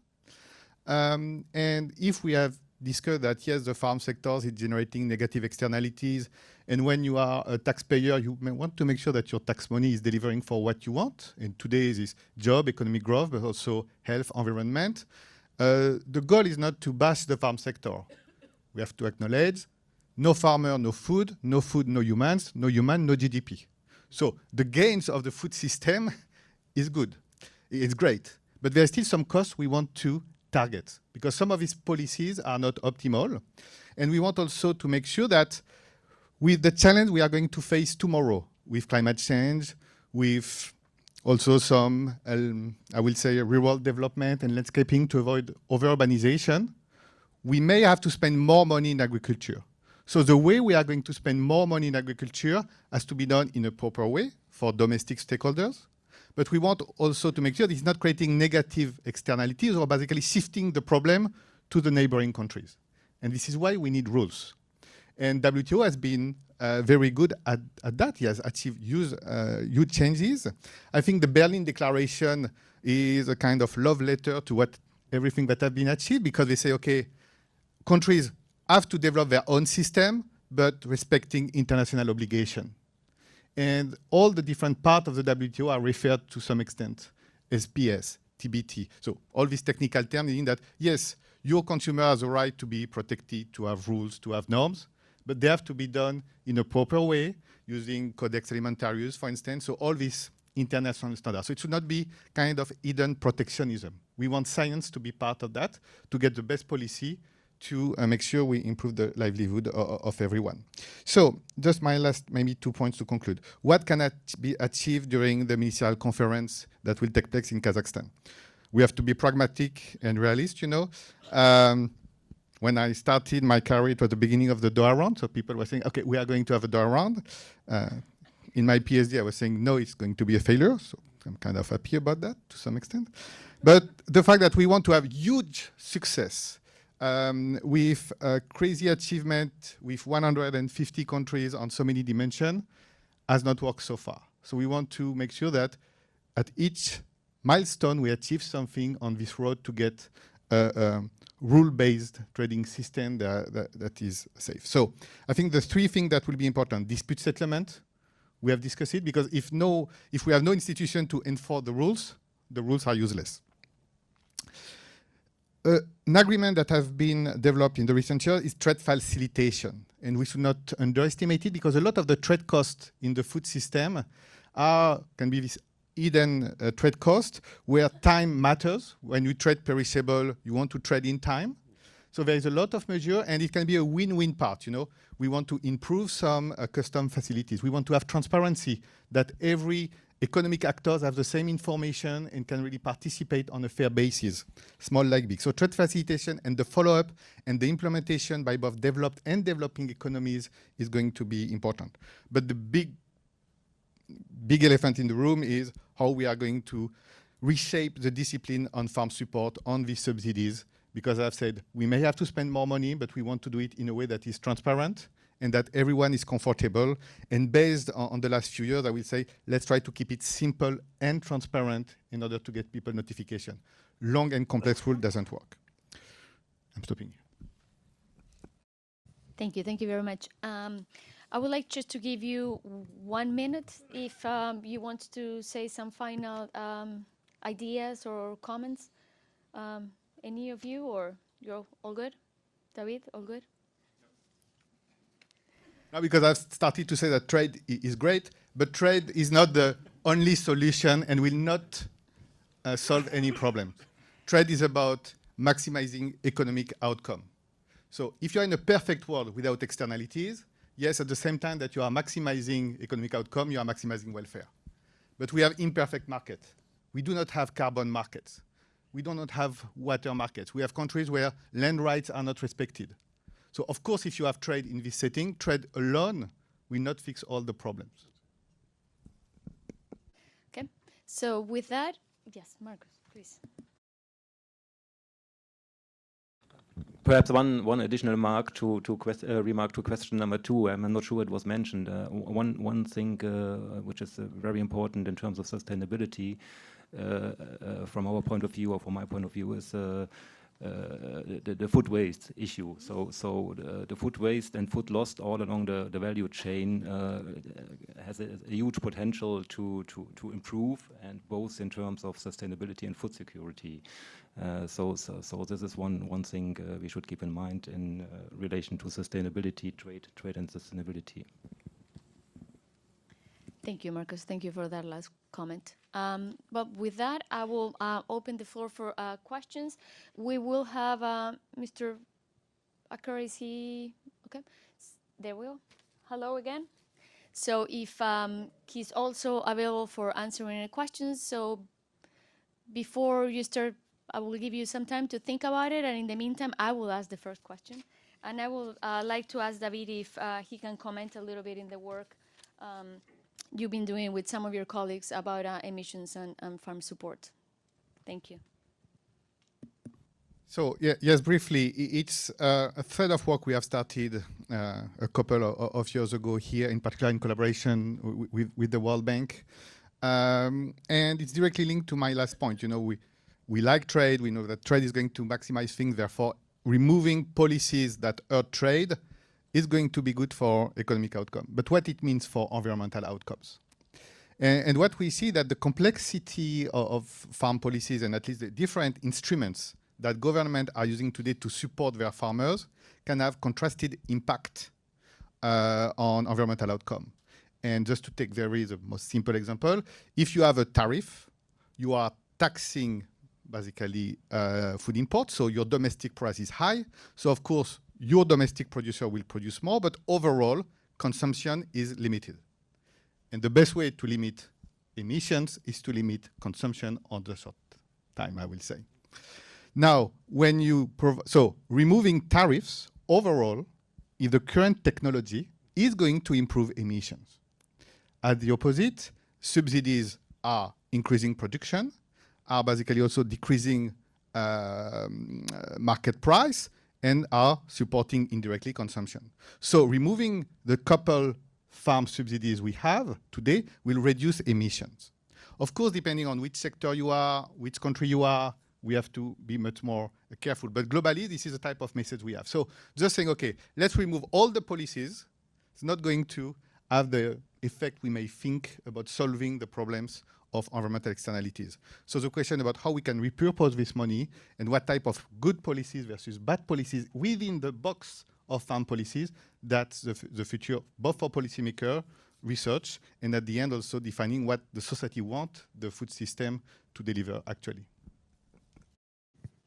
And if we have discussed that, yes, the farm sector is generating negative externalities, and when you are a taxpayer, you may want to make sure that your tax money is delivering for what you want. And today is job, economic growth, but also health, environment. The goal is not to bash the farm sector. We have to acknowledge no farmer, no food, no humans, no human, no GDP. So the gains of the food system is good. It's great. But there are still some costs we want to target because some of these policies are not optimal. And we want also to make sure that with the challenge we are going to face tomorrow, with climate change, with also some, I will say, rural development and landscaping to avoid over-urbanization, we may have to spend more money in agriculture. So the way we are going to spend more money in agriculture has to be done in a proper way for domestic stakeholders. But we want also to make sure it's not creating negative externalities or basically shifting the problem to the neighboring countries. And this is why we need rules. And WTO has been very good at that. He has achieved huge changes. I think the Berlin Declaration is a kind of love letter to everything that has been achieved, because they say, okay, countries have to develop their own system, but respecting international obligation. And all the different parts of the WTO are referred to some extent, SPS, TBT. So all these technical terms meaning that, yes, your consumer has a right to be protected, to have rules, to have norms, but they have to be done in a proper way, using Codex Alimentarius, for instance, so all these international standards. So it should not be kind of hidden protectionism. We want science to be part of that, to get the best policy, to make sure we improve the livelihood of everyone. So just my last maybe 2 points to conclude. What can be achieved during the ministerial conference that will take place in Kazakhstan? We have to be pragmatic and realist, you know. When I started my career, it was the beginning of the Doha round, so people were saying, okay, we are going to have a Doha round. In my PhD, I was saying, no, it's going to be a failure, so I'm kind of happy about that to some extent. But the fact that we want to have huge success with a crazy achievement with 150 countries on so many dimensions has not worked so far. So we want to make sure that at each milestone we achieve something on this road to get a rule-based trading system that is safe. So I think the three things that will be important: dispute settlement, we have discussed it, because if we have no institution to enforce the rules are useless. An agreement that has been developed in the recent years is trade facilitation, and we should not underestimate it, because a lot of the trade costs in the food system can be this hidden trade cost, where time matters. When you trade perishable, you want to trade in time. So there is a lot of measure, and it can be a win-win part. We want to improve some custom facilities. We want to have transparency, that every economic actors have the same information and can really participate on a fair basis, small like big. So trade facilitation and the follow-up and the implementation by both developed and developing economies is going to be important. But the big elephant in the room is how we are going to reshape the discipline on farm support, on these subsidies, because I've said we may have to spend more money, but we want to do it in a way that is transparent and that everyone is comfortable. And based on the last few years, I will say, let's try to keep it simple and transparent in order to get people notification. Long and complex rule doesn't work. I'm stopping here. Thank you very much. I would like just to give you 1 minute if you want to say some final ideas or comments. Any of you, or you're all good? David, all good? No, because I've started to say that trade is great, but trade is not the only solution and will not solve any problem. Trade is about maximizing economic outcome. So if you're in a perfect world without externalities, yes, at the same time that you are maximizing economic outcome, you are maximizing welfare. But we have imperfect markets. We do not have carbon markets. We do not have water markets. We have countries where land rights are not respected. So of course, if you have trade in this setting, trade alone will not fix all the problems. Okay, so with that, yes, Marcus, please. Perhaps one additional remark to question number 2. I'm not sure it was mentioned. One thing which is very important in terms of sustainability from our point of view, or from my point of view, is the food waste issue. So the food waste and food lost all along the value chain has a huge potential to improve, and both in terms of sustainability and food security. So this is one thing we should keep in mind in relation to sustainability, trade and sustainability. Thank you, Marcus. Thank you for that last comment. But with that, I will open the floor for questions. We will have Mr. Wacker. Is he okay? There we go. Hello again. So if he's also available for answering any questions. So before you start, I will give you some time to think about it. And in the meantime, I will ask the first question. And I will like to ask David if he can comment a little bit in the work you've been doing with some of your colleagues about emissions and farm support. Thank you. So yes, briefly, it's a thread of work we have started a couple of years ago here, in particular in collaboration with the World Bank. And it's directly linked to my last point. We like trade. We know that trade is going to maximize things. Therefore, removing policies that hurt trade is going to be good for economic outcome. But what it means for environmental outcomes. And what we see that the complexity of farm policies, and at least the different instruments that governments are using today to support their farmers, can have contrasted impact on environmental outcome. And just to take the most simple example, if you have a tariff, you are taxing basically food imports, so your domestic price is high. So of course, your domestic producer will produce more, but overall, consumption is limited. And the best way to limit emissions is to limit consumption on the short time, I will say. Now, when you removing tariffs overall, if the current technology is going to improve emissions. At the opposite, subsidies are increasing production, are basically also decreasing market price, and are supporting indirectly consumption. So removing the couple farm subsidies we have today will reduce emissions. Of course, depending on which sector you are, which country you are, we have to be much more careful. But globally, this is the type of message we have. So just saying, okay, let's remove all the policies. It's not going to have the effect we may think about solving the problems of environmental externalities. So the question about how we can repurpose this money and what type of good policies versus bad policies within the box of farm policies, that's the future, both for policymaker, research, and at the end also defining what the society wants the food system to deliver actually.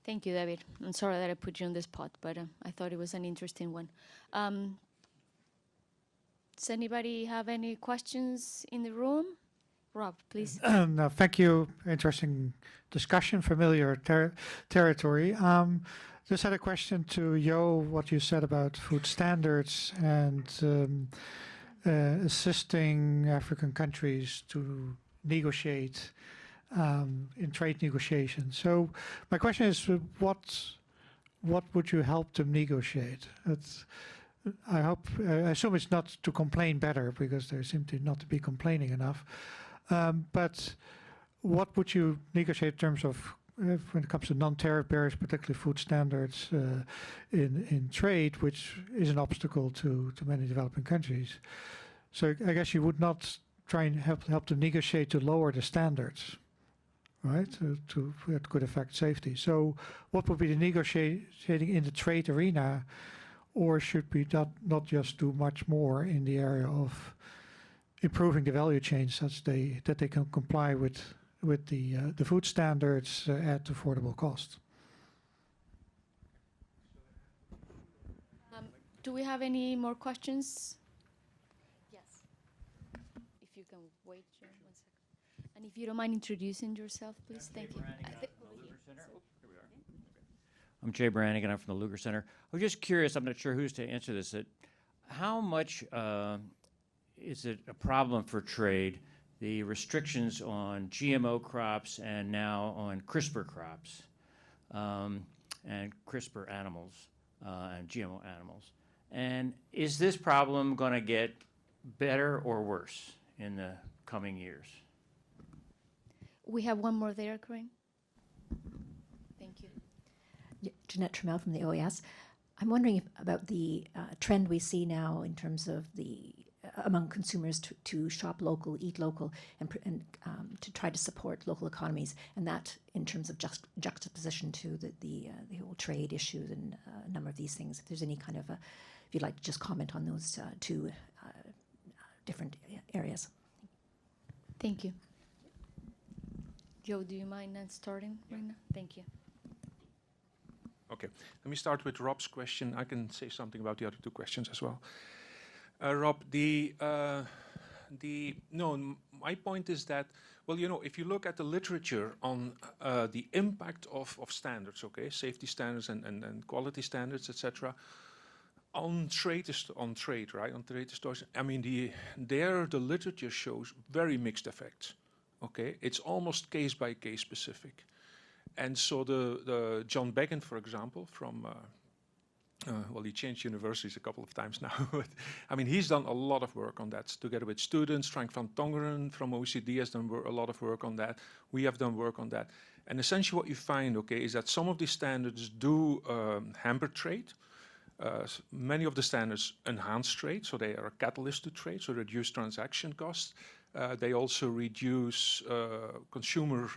Thank you, David. I'm sorry that I put you on the spot, but I thought it was an interesting one. Does anybody have any questions in the room? Rob, please. No, thank you. Interesting discussion, familiar territory. Just had a question to Jo, what you said about food standards and assisting African countries to negotiate in trade negotiations. So my question is, what would you help them negotiate? I assume it's not to complain better, because there seem to not to be complaining enough. But what would you negotiate in terms of when it comes to non-tariff barriers, particularly food standards in trade, which is an obstacle to many developing countries? So I guess you would not try and help them negotiate to lower the standards, right? That could affect safety. So what would be the negotiating in the trade arena, or should we not just do much more in the area of improving the value chain such that they can comply with the food standards at affordable cost? Do we have any more questions? Yes. If you can wait 1 second. And if you don't mind introducing yourself, please. Thank you. I'm Jay Brannigan. I'm from the Lugar Center. I was just curious, I'm not sure who's to answer this, how much is it a problem for trade, the restrictions on GMO crops and now on CRISPR crops and CRISPR animals and GMO animals? And is this problem going to get better or worse in the coming years? We have one more there, Corinne. Thank you. Jeanette Trammell from the OAS. I'm wondering about the trend we see now in terms of among consumers to shop local, eat local, and to try to support local economies, and that in terms of juxtaposition to the whole trade issues and a number of these things. If there's any kind of if you'd like to just comment on those two different areas. Thank you. Jo, do you mind starting right now? Thank you. Okay, let me start with Rob's question. I can say something about the other two questions as well. Rob, my point is that, well, if you look at the literature on the impact of standards, okay, safety standards and quality standards, etc., on trade, right, on trade distortion. I mean, the literature shows very mixed effects. Okay, it's almost case by case specific. And so the John Began, for example, from well, he changed universities a couple of times now. But I mean, he's done a lot of work on that together with students. Frank van Tongeren from OECD has done a lot of work on that. We have done work on that. And essentially what you find, okay, is that some of these standards do hamper trade. Many of the standards enhance trade, so they are a catalyst to trade, so reduce transaction costs. They also reduce consumer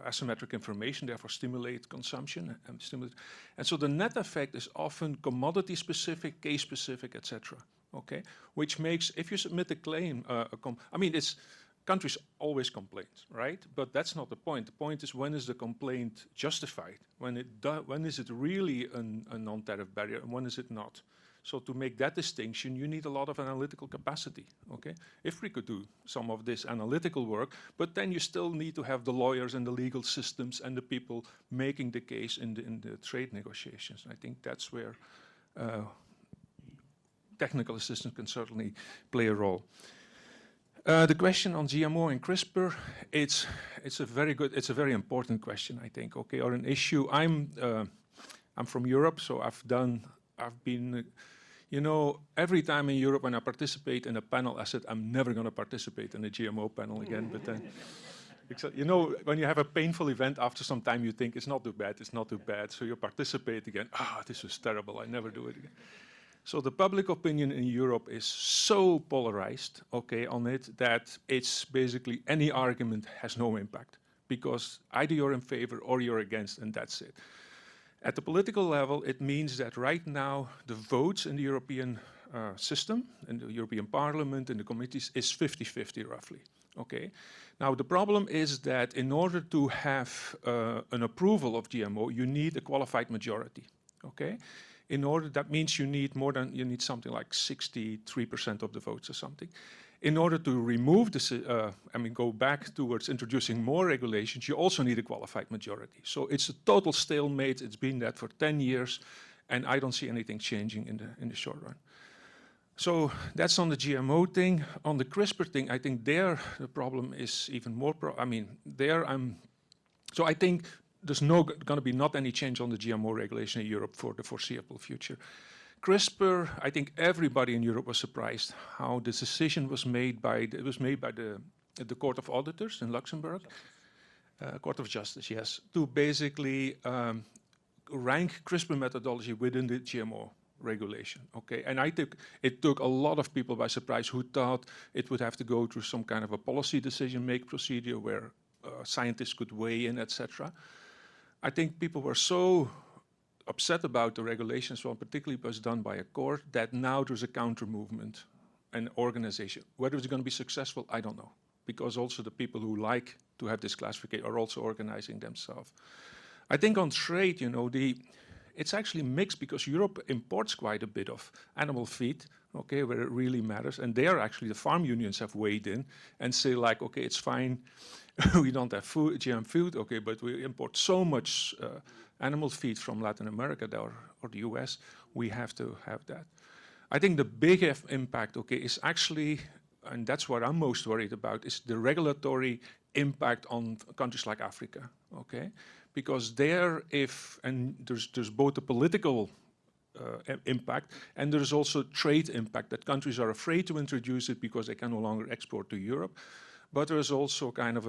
asymmetric information, therefore stimulate consumption. And so the net effect is often commodity-specific, case-specific, etc. Okay, which makes, if you submit a claim, I mean, countries always complain, right? But that's not the point. The point is, when is the complaint justified? When is it really a non-tariff barrier, and when is it not? So to make that distinction, you need a lot of analytical capacity, okay? If we could do some of this analytical work, but then you still need to have the lawyers and the legal systems and the people making the case in the trade negotiations. I think that's where technical assistance can certainly play a role. The question on GMO and CRISPR, it's a very important question, I think, okay, or an issue. I'm from Europe, so I've been, every time in Europe when I participate in a panel, I said, I'm never going to participate in a GMO panel again, but then You know, when you have a painful event, after some time you think it's not too bad, it's not too bad. So you participate again. This was terrible, I never do it again. So the public opinion in Europe is so polarized, okay, on it, that it's basically any argument has no impact, because either you're in favor or you're against, and that's it. At the political level, it means that right now the votes in the European system, in the European Parliament, in the committees, is 50-50 roughly, okay? Now the problem is that in order to have an approval of GMO, you need a qualified majority, okay? That means you need something like 63% of the votes or something. In order to remove this, go back towards introducing more regulations, you also need a qualified majority. So it's a total stalemate. It's been that for 10 years, and I don't see anything changing in the short run. So that's on the GMO thing. On the CRISPR thing, I think there the problem is even more. So I think there's going to be not any change on the GMO regulation in Europe for the foreseeable future. CRISPR, I think everybody in Europe was surprised how this decision was made by the Court of Auditors in Luxembourg, Court of Justice, yes, to basically rank CRISPR methodology within the GMO regulation, okay? And I think it took a lot of people by surprise who thought it would have to go through some kind of a policy decision-make procedure where scientists could weigh in, etc. I think people were so upset about the regulations, well, particularly it was done by a court, that now there's a counter-movement and organization. Whether it's going to be successful, I don't know, because also the people who like to have this classification are also organizing themselves. I think on trade, you know, it's actually mixed, because Europe imports quite a bit of animal feed, okay, where it really matters, and there actually the farm unions have weighed in and say like, okay, it's fine, we don't have GM food, okay, but we import so much animal feed from Latin America or the US, we have to have that. I think the big impact, okay, is actually, and that's what I'm most worried about, is the regulatory impact on countries like Africa, okay? Because there's both a political impact, and there's also trade impact, that countries are afraid to introduce it because they can no longer export to Europe. But there is also kind of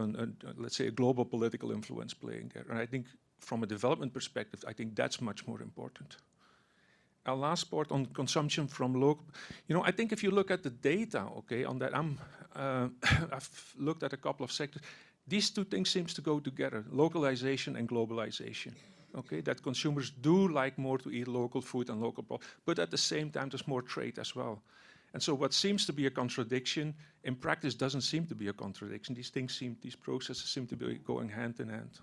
let's say, a global political influence playing there. And I think from a development perspective, I think that's much more important. Our last part on consumption from local, you know, I think if you look at the data, okay, on that, I've looked at a couple of sectors. These two things seems to go together, localization and globalization. Okay, that consumers do like more to eat local food and local products, but at the same time, there's more trade as well. And so what seems to be a contradiction, in practice doesn't seem to be a contradiction. These processes seem to be going hand in hand.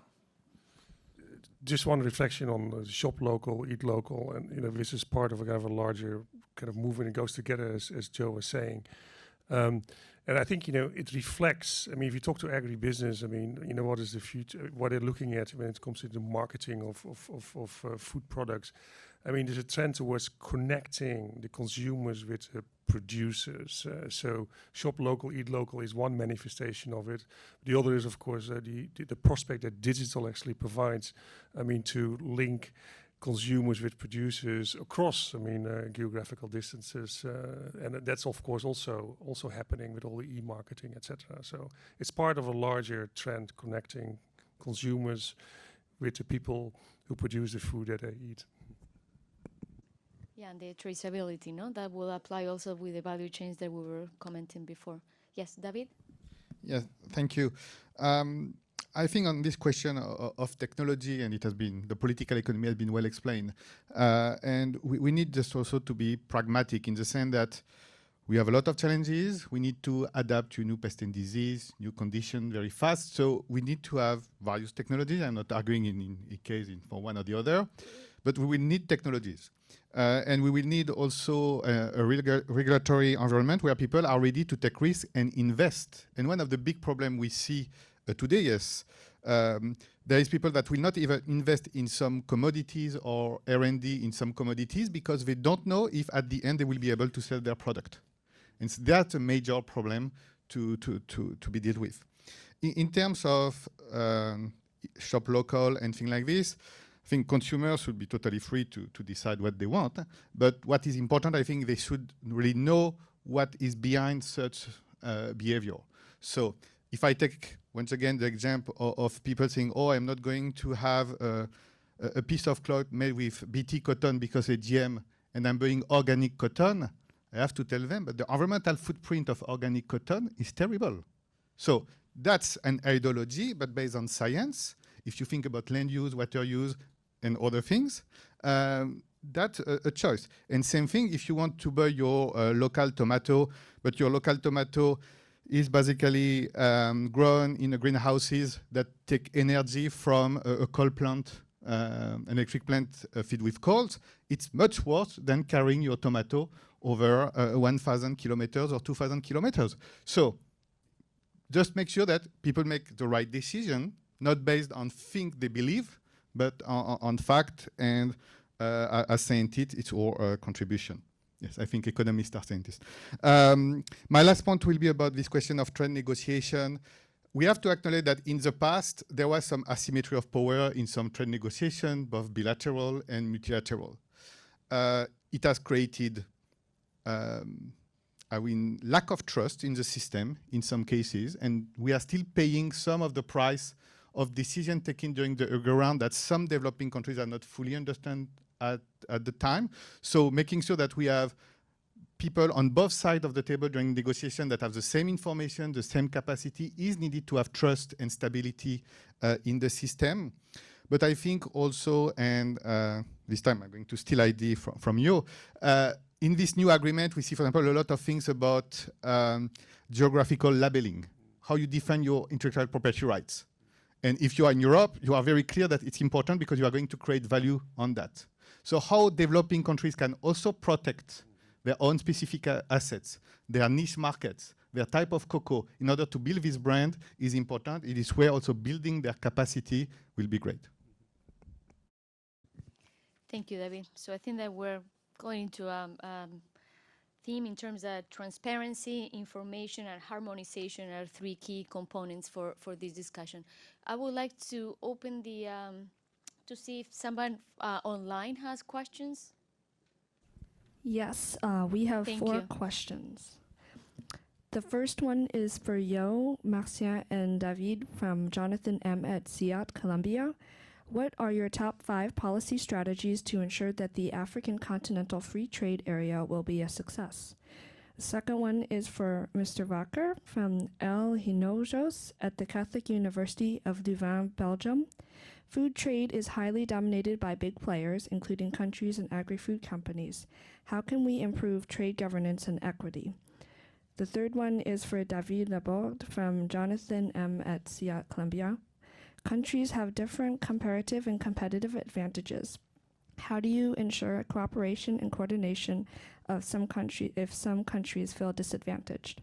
Just one reflection on shop local, eat local, and you know, this is part of a kind of a larger kind of movement. It goes together, as Joe was saying. And I think, you know, it reflects, I mean, if you talk to agribusiness, I mean, you know, what is the future, what they're looking at when it comes to the marketing of food products. I mean, there's a trend towards connecting the consumers with the producers. So shop local, eat local is one manifestation of it. The other is, of course, the prospect that digital actually provides, I mean, to link consumers with producers across, I mean, geographical distances, and that's of course also happening with all the e-marketing, etc. So it's part of a larger trend connecting consumers with the people who produce the food that they eat. Yeah, and the traceability, no, that will apply also with the value chains that we were commenting before. Yes, David? Yes, thank you. I think on this question of technology, and it has been, the political economy has been well explained. And we need just also to be pragmatic in the sense that we have a lot of challenges. We need to adapt to new pest and disease, new conditions very fast. So we need to have various technologies. I'm not arguing in a case for one or the other, but we will need technologies. And we will need also a regulatory environment where people are ready to take risks and invest. And one of the big problems we see today, yes, there is people that will not even invest in some commodities or R&D in some commodities because they don't know if at the end they will be able to sell their product. And so that's a major problem to be dealt with. In terms of shop local and things like this, I think consumers should be totally free to decide what they want. But what is important, I think they should really know what is behind such behavior. So if I take once again, the example of people saying, oh, I'm not going to have a piece of cloth made with BT cotton because it's GM, and I'm buying organic cotton. I have to tell them, but the environmental footprint of organic cotton is terrible. So that's an ideology, but based on science. If you think about land use, water use, and other things, that's a choice. And same thing if you want to buy your local tomato, but your local tomato is basically grown in greenhouses that take energy from a coal plant, an electric plant fed with coals, it's much worse than carrying your tomato over 1,000 kilometers or 2,000 kilometers. So just make sure that people make the right decision, not based on things they believe, but on fact, and as scientists, it's our contribution. Yes, I think economists are scientists. My last point will be about this question of trade negotiation. We have to acknowledge that in the past, there was some asymmetry of power in some trade negotiation, both bilateral and multilateral. It has created lack of trust in the system in some cases, and we are still paying some of the price of decision taken during the round that some developing countries are not fully understand at the time. So making sure that we have people on both sides of the table during negotiation that have the same information, the same capacity is needed to have trust and stability in the system. But I think also, and this time I'm going to steal idea from you, in this new agreement, we see, for example, a lot of things about geographical labeling, how you define your intellectual property rights. And if you are in Europe, you are very clear that it's important because you are going to create value on that. So how developing countries can also protect their own specific assets, their niche markets, their type of cocoa, in order to build this brand is important. It is where also building their capacity will be great. Thank you, David. So I think that we're going into theme in terms of transparency, information, and harmonization are three key components for this discussion. I would like to open the, to see if someone online has questions. Yes, we have Thank four you. questions. The first one is for Yo, Marcien, and David from Jonathan M. at SIAT, Columbia. What are your top 5 policy strategies to ensure that the African Continental Free Trade Area will be a success? The second one is for Mr. Wacker from El Hinojos at the Catholic University of Louvain, Belgium. Food trade is highly dominated by big players, including countries and agri-food companies. How can we improve trade governance and equity? The third one is for David Laborde from Jonathan M. at SIAT, Columbia. Countries have different comparative and competitive advantages. How do you ensure cooperation and coordination of some country if some countries feel disadvantaged?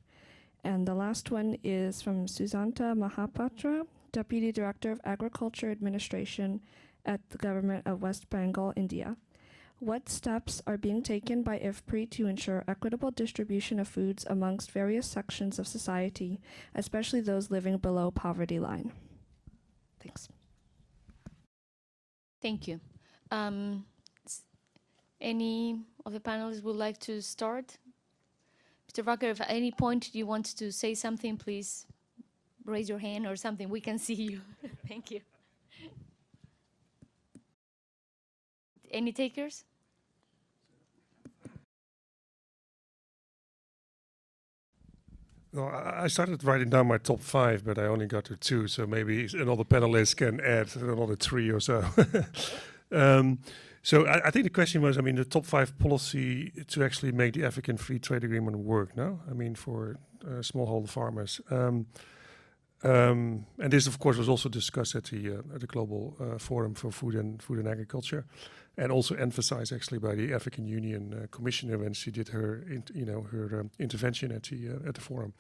And the last one is from Sujanta Mahapatra, Deputy Director of Agriculture Administration at the Government of West Bengal, India. What steps are being taken by IFPRI to ensure equitable distribution of foods amongst various sections of society, especially those living below poverty line? Thanks. Thank you. Any of the panelists would like to start? Mr. Wacker, if at any point you want to say something, please raise your hand or something. We can see you. Thank you. Any takers? No, I started writing down my top 5, but I only got to 2, so maybe another panelist can add another 3 or so. So I think the question was, I mean, the top 5 policy to actually make the African Free Trade Agreement work, no? I mean, for smallholder farmers. And this, of course, was also discussed at the Global Forum for Food and Agriculture, and also emphasized actually by the African Union Commissioner when she did her, intervention at the forum.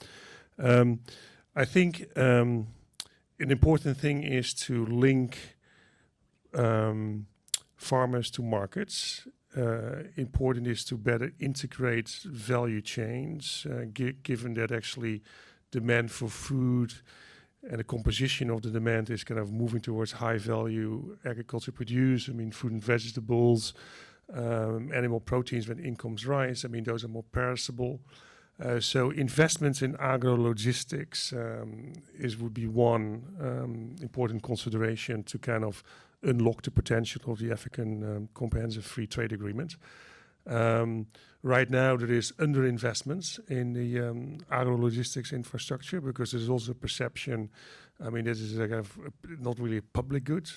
I think an important thing is to link farmers to markets. Important is to better integrate value chains, given that actually demand for food and the composition of the demand is kind of moving towards high value agriculture produce. I mean, fruit and vegetables, animal proteins when incomes rise. I mean, those are more perishable. So investments in agro-logistics would be one important consideration to kind of unlock the potential of the African Comprehensive Free Trade Agreement. Right now, there is underinvestments in the agro-logistics infrastructure because there's also a perception. I mean, this is not really a public good.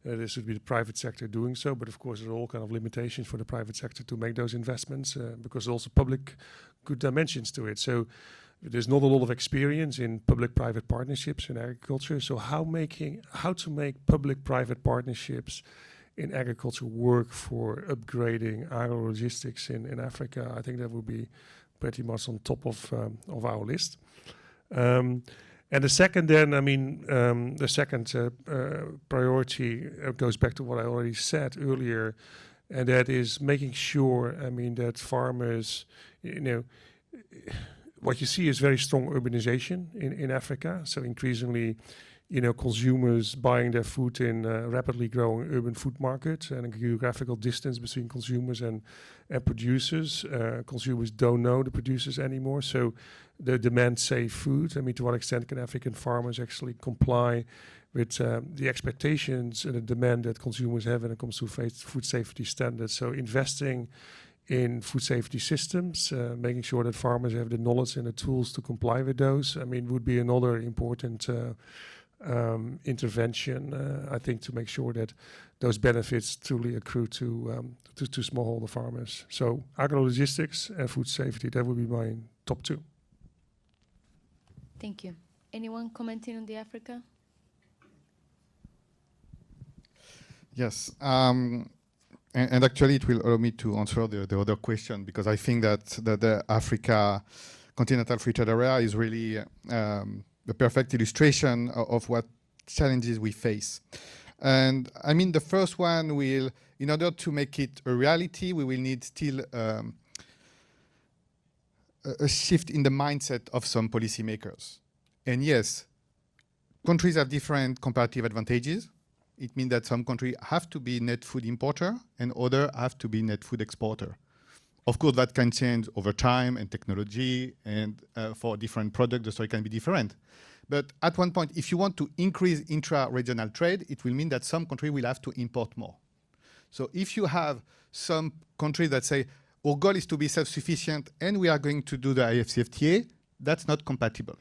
This should be the private sector doing so, but of course, there are all kind of limitations for the private sector to make those investments because there's also public good dimensions to it. So there's not a lot of experience in public-private partnerships in agriculture. So how to make public-private partnerships in agriculture work for upgrading agro-logistics in Africa, I think that would be pretty much on top of our list. And the second then, I mean, the second priority goes back to what I already said earlier, and that is making sure, I mean, that farmers, what you see is very strong urbanization in Africa. So increasingly, consumers buying their food in rapidly growing urban food markets and a geographical distance between consumers and producers. Consumers don't know the producers anymore, so the demand safe food. I mean, to what extent can African farmers actually comply with the expectations and the demand that consumers have when it comes to food safety standards? So investing in food safety systems, making sure that farmers have the knowledge and the tools to comply with those, I mean, would be another important intervention, I think, to make sure that those benefits truly accrue to smallholder farmers. So agro-logistics and food safety, that would be my top two. Thank you. Anyone commenting on the Africa? Yes. And actually, it will allow me to answer the other question, because I think that the Africa Continental Free Trade Area is really the perfect illustration of what challenges we face. And I mean, the first one will, in order to make it a reality, we will need still a shift in the mindset of some policymakers. And yes, countries have different comparative advantages. It means that some countries have to be net food importer and others have to be net food exporter. Of course, that can change over time and technology, and for different products, the story can be different. But at one point, if you want to increase intra-regional trade, it will mean that some countries will have to import more. So if you have some countries that say, our goal is to be self-sufficient and we are going to do the IFCFTA, that's not compatible,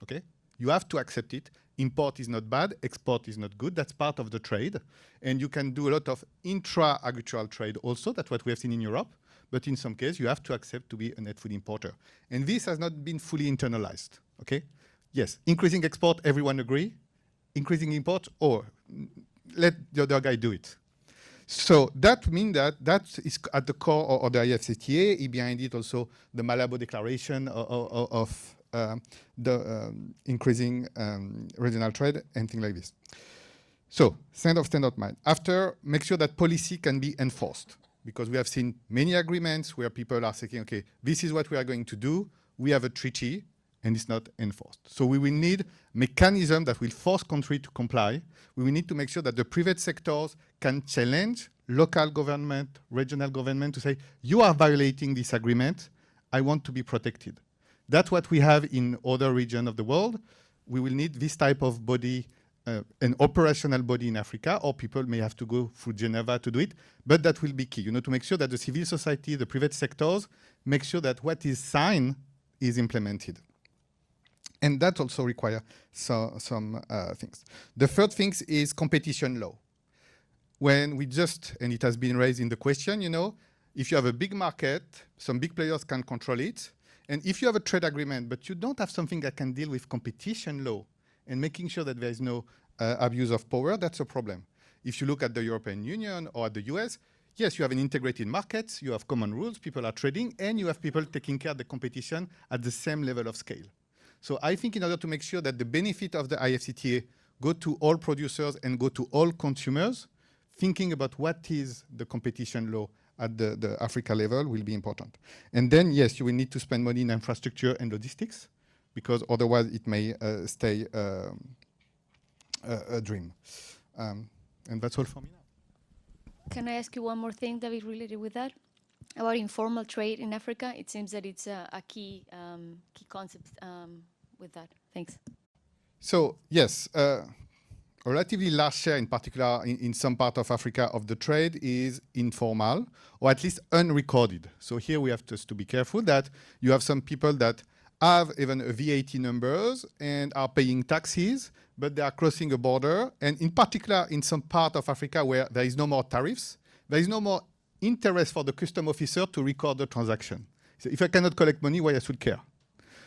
okay? You have to accept it. Import is not bad, export is not good, that's part of the trade. And you can do a lot of intra-agricultural trade also, that's what we have seen in Europe. But in some cases, you have to accept to be a net food importer. And this has not been fully internalized, okay? Yes, increasing export, everyone agree. Increasing import, or let the other guy do it. So that means that is at the core of the IFCTA, behind it also the Malabo Declaration of the increasing regional trade and things like this. So, standard mind. After, make sure that policy can be enforced, because we have seen many agreements where people are saying, okay, this is what we are going to do. We have a treaty, and it's not enforced. So we will need mechanism that will force countries to comply. We will need to make sure that the private sectors can challenge local government, regional government to say, you are violating this agreement. I want to be protected. That's what we have in other regions of the world. We will need this type of body, an operational body in Africa, or people may have to go through Geneva to do it, but that will be key, to make sure that the civil society, the private sectors, make sure that what is signed is implemented. And that also requires some things. The third thing is competition law. When we and it has been raised in the question, if you have a big market, some big players can control it. And if you have a trade agreement, but you don't have something that can deal with competition law and making sure that there is no abuse of power, that's a problem. If you look at the European Union or at the US, yes, you have an integrated market, you have common rules, people are trading, and you have people taking care of the competition at the same level of scale. So I think in order to make sure that the benefit of the IFCTA go to all producers and go to all consumers, thinking about what is the competition law at the Africa level will be important. And then, yes, you will need to spend money in infrastructure and logistics, because otherwise it may stay a dream. And that's all for me now. Can I ask you one more thing, David, related with that? about informal trade in Africa. It seems that it's a key concept with that. Thanks. So yes, a relatively large share, in particular in some part of Africa, of the trade is informal, or at least unrecorded. So here we have just to be careful that you have some people that have even a VAT numbers and are paying taxes, but they are crossing a border. And in particular, in some part of Africa where there is no more tariffs, there is no more interest for the custom officer to record the transaction. So if I cannot collect money, why I should care?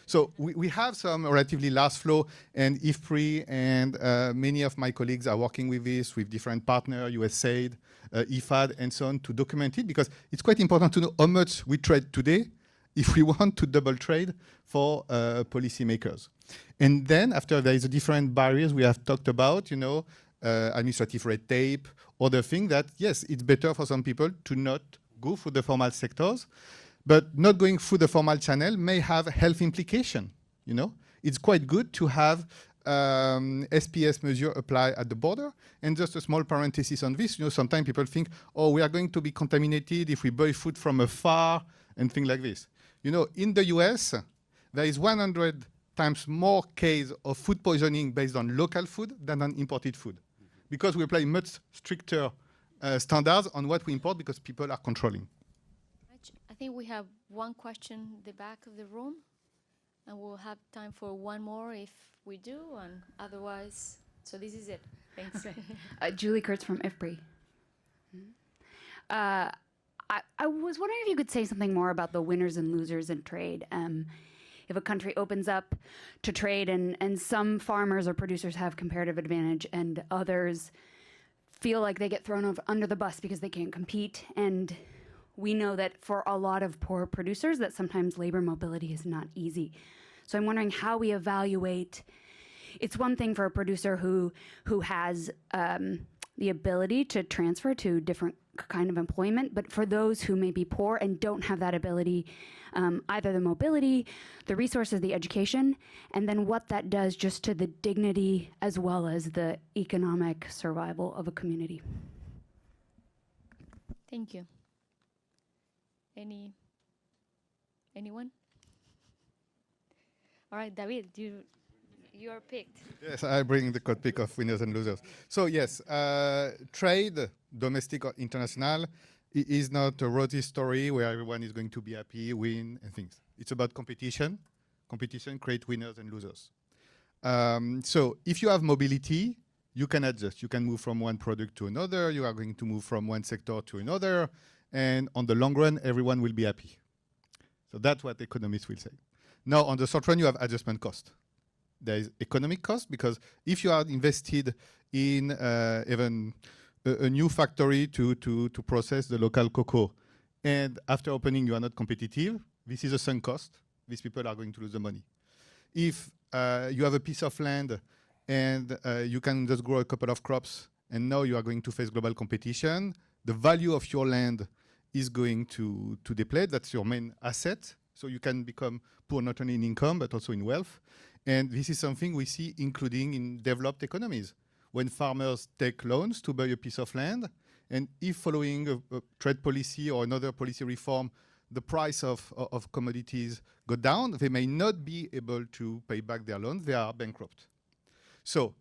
So we have some relatively large flow, and IFPRI and many of my colleagues are working with this, with different partners, USAID, IFAD, and so on, to document it, because it's quite important to know how much we trade today if we want to double trade for policymakers. And then after there is a different barriers we have talked about, administrative red tape, other things that, yes, it's better for some people to not go through the formal sectors, but not going through the formal channel may have health implication. It's quite good to have SPS measure apply at the border. And just a small parenthesis on this, sometimes people think, oh, we are going to be contaminated if we buy food from afar and things like this. In the US, there is 100 times more case of food poisoning based on local food than on imported food, because we apply much stricter standards on what we import because people are controlling. I think we have one question in the back of the room, and we'll have time for one more if we do, and otherwise, so this is it. Thanks. Julie Kurtz from IFPRI. I was wondering if you could say something more about the winners and losers in trade. If a country opens up to trade and some farmers or producers have comparative advantage and others feel like they get thrown under the bus because they can't compete, and we know that for a lot of poor producers that sometimes labor mobility is not easy. So I'm wondering how we evaluate. It's one thing for a producer who has the ability to transfer to different kind of employment, but for those who may be poor and don't have that ability, either the mobility, the resources, the education, and then what that does just to the dignity as well as the economic survival of a community. Thank you. Anyone? All right, David, you are picked. Yes, I bring the code pick of winners and losers. So yes, trade, domestic or international, is not a rosy story where everyone is going to be happy, win, and things. It's about competition. Competition creates winners and losers. So if you have mobility, you can adjust. You can move from one product to another. You are going to move from one sector to another. And on the long run, everyone will be happy. So that's what economists will say. Now, on the short run, you have adjustment cost. There is economic cost, because if you are invested in even a new factory to process the local cocoa, and after opening you are not competitive, this is a sunk cost. These people are going to lose the money. If you have a piece of land and you can just grow a couple of crops, and now you are going to face global competition, the value of your land is going to deplete. That's your main asset. So you can become poor not only in income, but also in wealth. And this is something we see including in developed economies. When farmers take loans to buy a piece of land, and if following a trade policy or another policy reform, the price of commodities go down, they may not be able to pay back their loans, they are bankrupt. So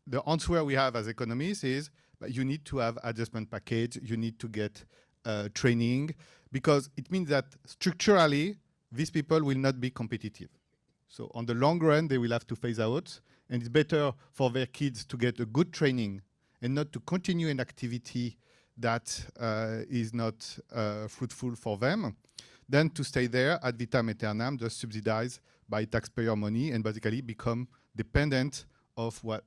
the answer we have as economists is that you need to have adjustment package, you need to get training, because it means that structurally, these people will not be competitive. So on the long run, they will have to phase out, and it's better for their kids to get a good training and not to continue an activity that is not fruitful for them, than to stay there ad vitam aeternam, just subsidized by taxpayer money and basically become dependent of what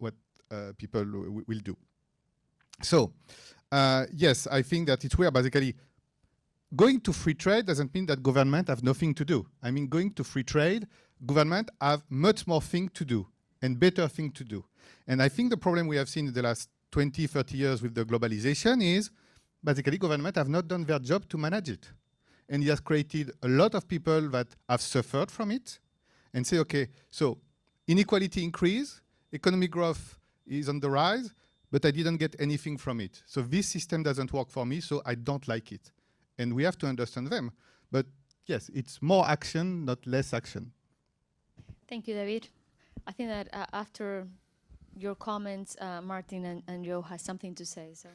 people will do. So yes, I think that it's where basically going to free trade doesn't mean that government have nothing to do. I mean, going to free trade, government have much more thing to do and better thing to do. And I think the problem we have seen in the last 20, 30 years with the globalization is basically government have not done their job to manage it. And it has created a lot of people that have suffered from it and say, okay, so inequality increase, economic growth is on the rise, but I didn't get anything from it. So this system doesn't work for me, so I don't like it. and we have to understand them. But yes, it's more action, not less action. Thank you, David. I think that after your comments, Martin and Joe has something to say. So.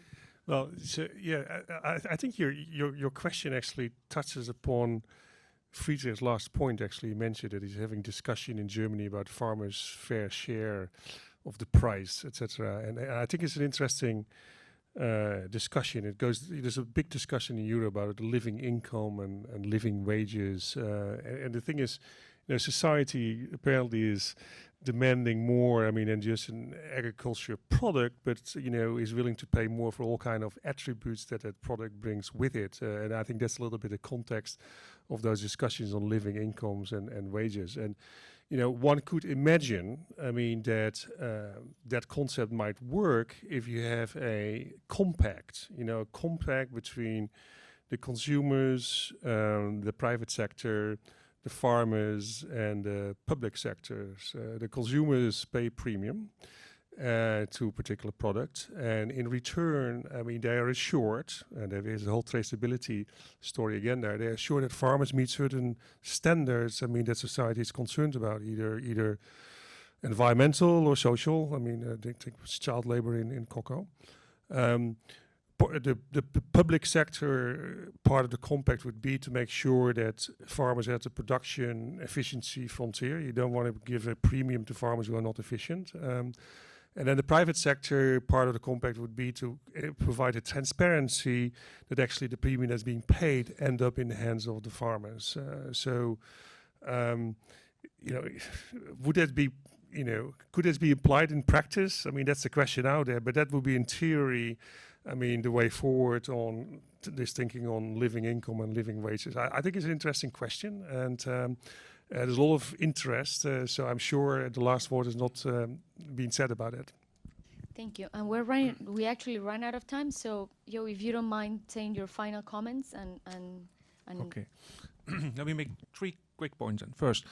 Well, so, yeah, I think your question actually touches upon Friedrich's last point. Actually, he mentioned that he's having discussion in Germany about farmers' fair share of the price, etc. And I think it's an interesting discussion. There's a big discussion in Europe about the living income and living wages. And the thing is, society apparently is demanding more, than just an agriculture product, but, is willing to pay more for all kind of attributes that product brings with it. And I think that's a little bit the context of those discussions on living incomes and wages. And, one could imagine, that concept might work if you have a compact between the consumers, the private sector, the farmers and the public sectors. The consumers pay premium to a particular product, and in return, they are assured, and there is a whole traceability story again there, they are assured that farmers meet certain standards, that society is concerned about, either environmental or social. They think child labor in cocoa. The public sector part of the compact would be to make sure that farmers are at the production efficiency frontier. You don't want to give a premium to farmers who are not efficient. And then the private sector part of the compact would be to provide a transparency that actually the premium that's being paid end up in the hands of the farmers. Would that be, could this be applied in practice? That's the question out there, but that would be in theory, the way forward on this thinking on living income and living wages. I think it's an interesting question, and there's a lot of interest, so I'm sure the last word has not been said about it. Thank you. And we actually ran out of time, so Joe, if you don't mind saying your final comments and Okay. Let me make 3 quick points. And first,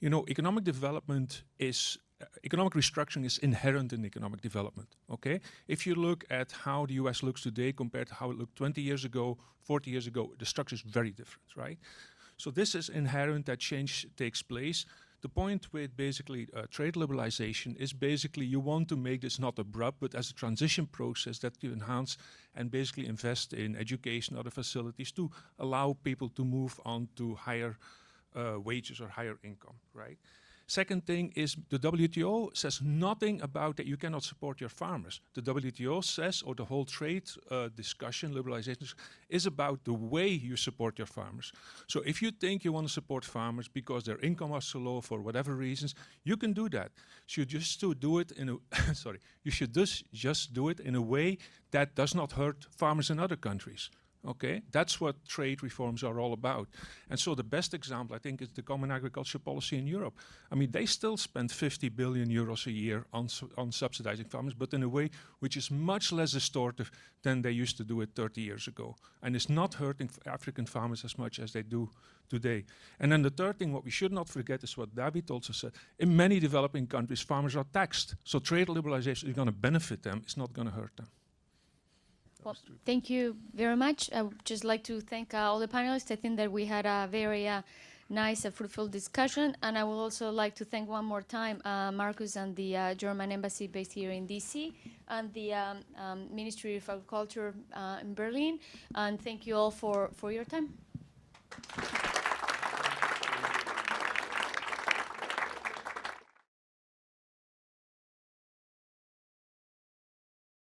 economic development is economic restructuring is inherent in economic development, okay? If you look at how the US looks today compared to how it looked 20 years ago, 40 years ago, the structure is very different, right? So this is inherent, that change takes place. The point with basically trade liberalization is basically you want to make this not abrupt, but as a transition process that you enhance and basically invest in education, other facilities to allow people to move on to higher wages or higher income, right? Second thing is the WTO says nothing about that you cannot support your farmers. The WTO says, or the whole trade discussion, liberalization, is about the way you support your farmers. So if you think you want to support farmers because their income was so low for whatever reasons, you can do that. You just do it in a you should just do it in a way that does not hurt farmers in other countries. Okay, that's what trade reforms are all about. And so the best example, I think, is the common agriculture policy in Europe. They still spend 50 billion euros a year on subsidizing farmers, but in a way which is much less distortive than they used to do it 30 years ago. And it's not hurting African farmers as much as they do today. And then the third thing, what we should not forget, is what David also said. In many developing countries, farmers are taxed. So trade liberalization is going to benefit them. It's not going to hurt them. Well, thank you very much. I would just like to thank all the panelists. I think that we had a very nice and fruitful discussion. And I would also like to thank one more time Marcus and the German embassy based here in DC and the Ministry of Agriculture in Berlin. And thank you all for your time.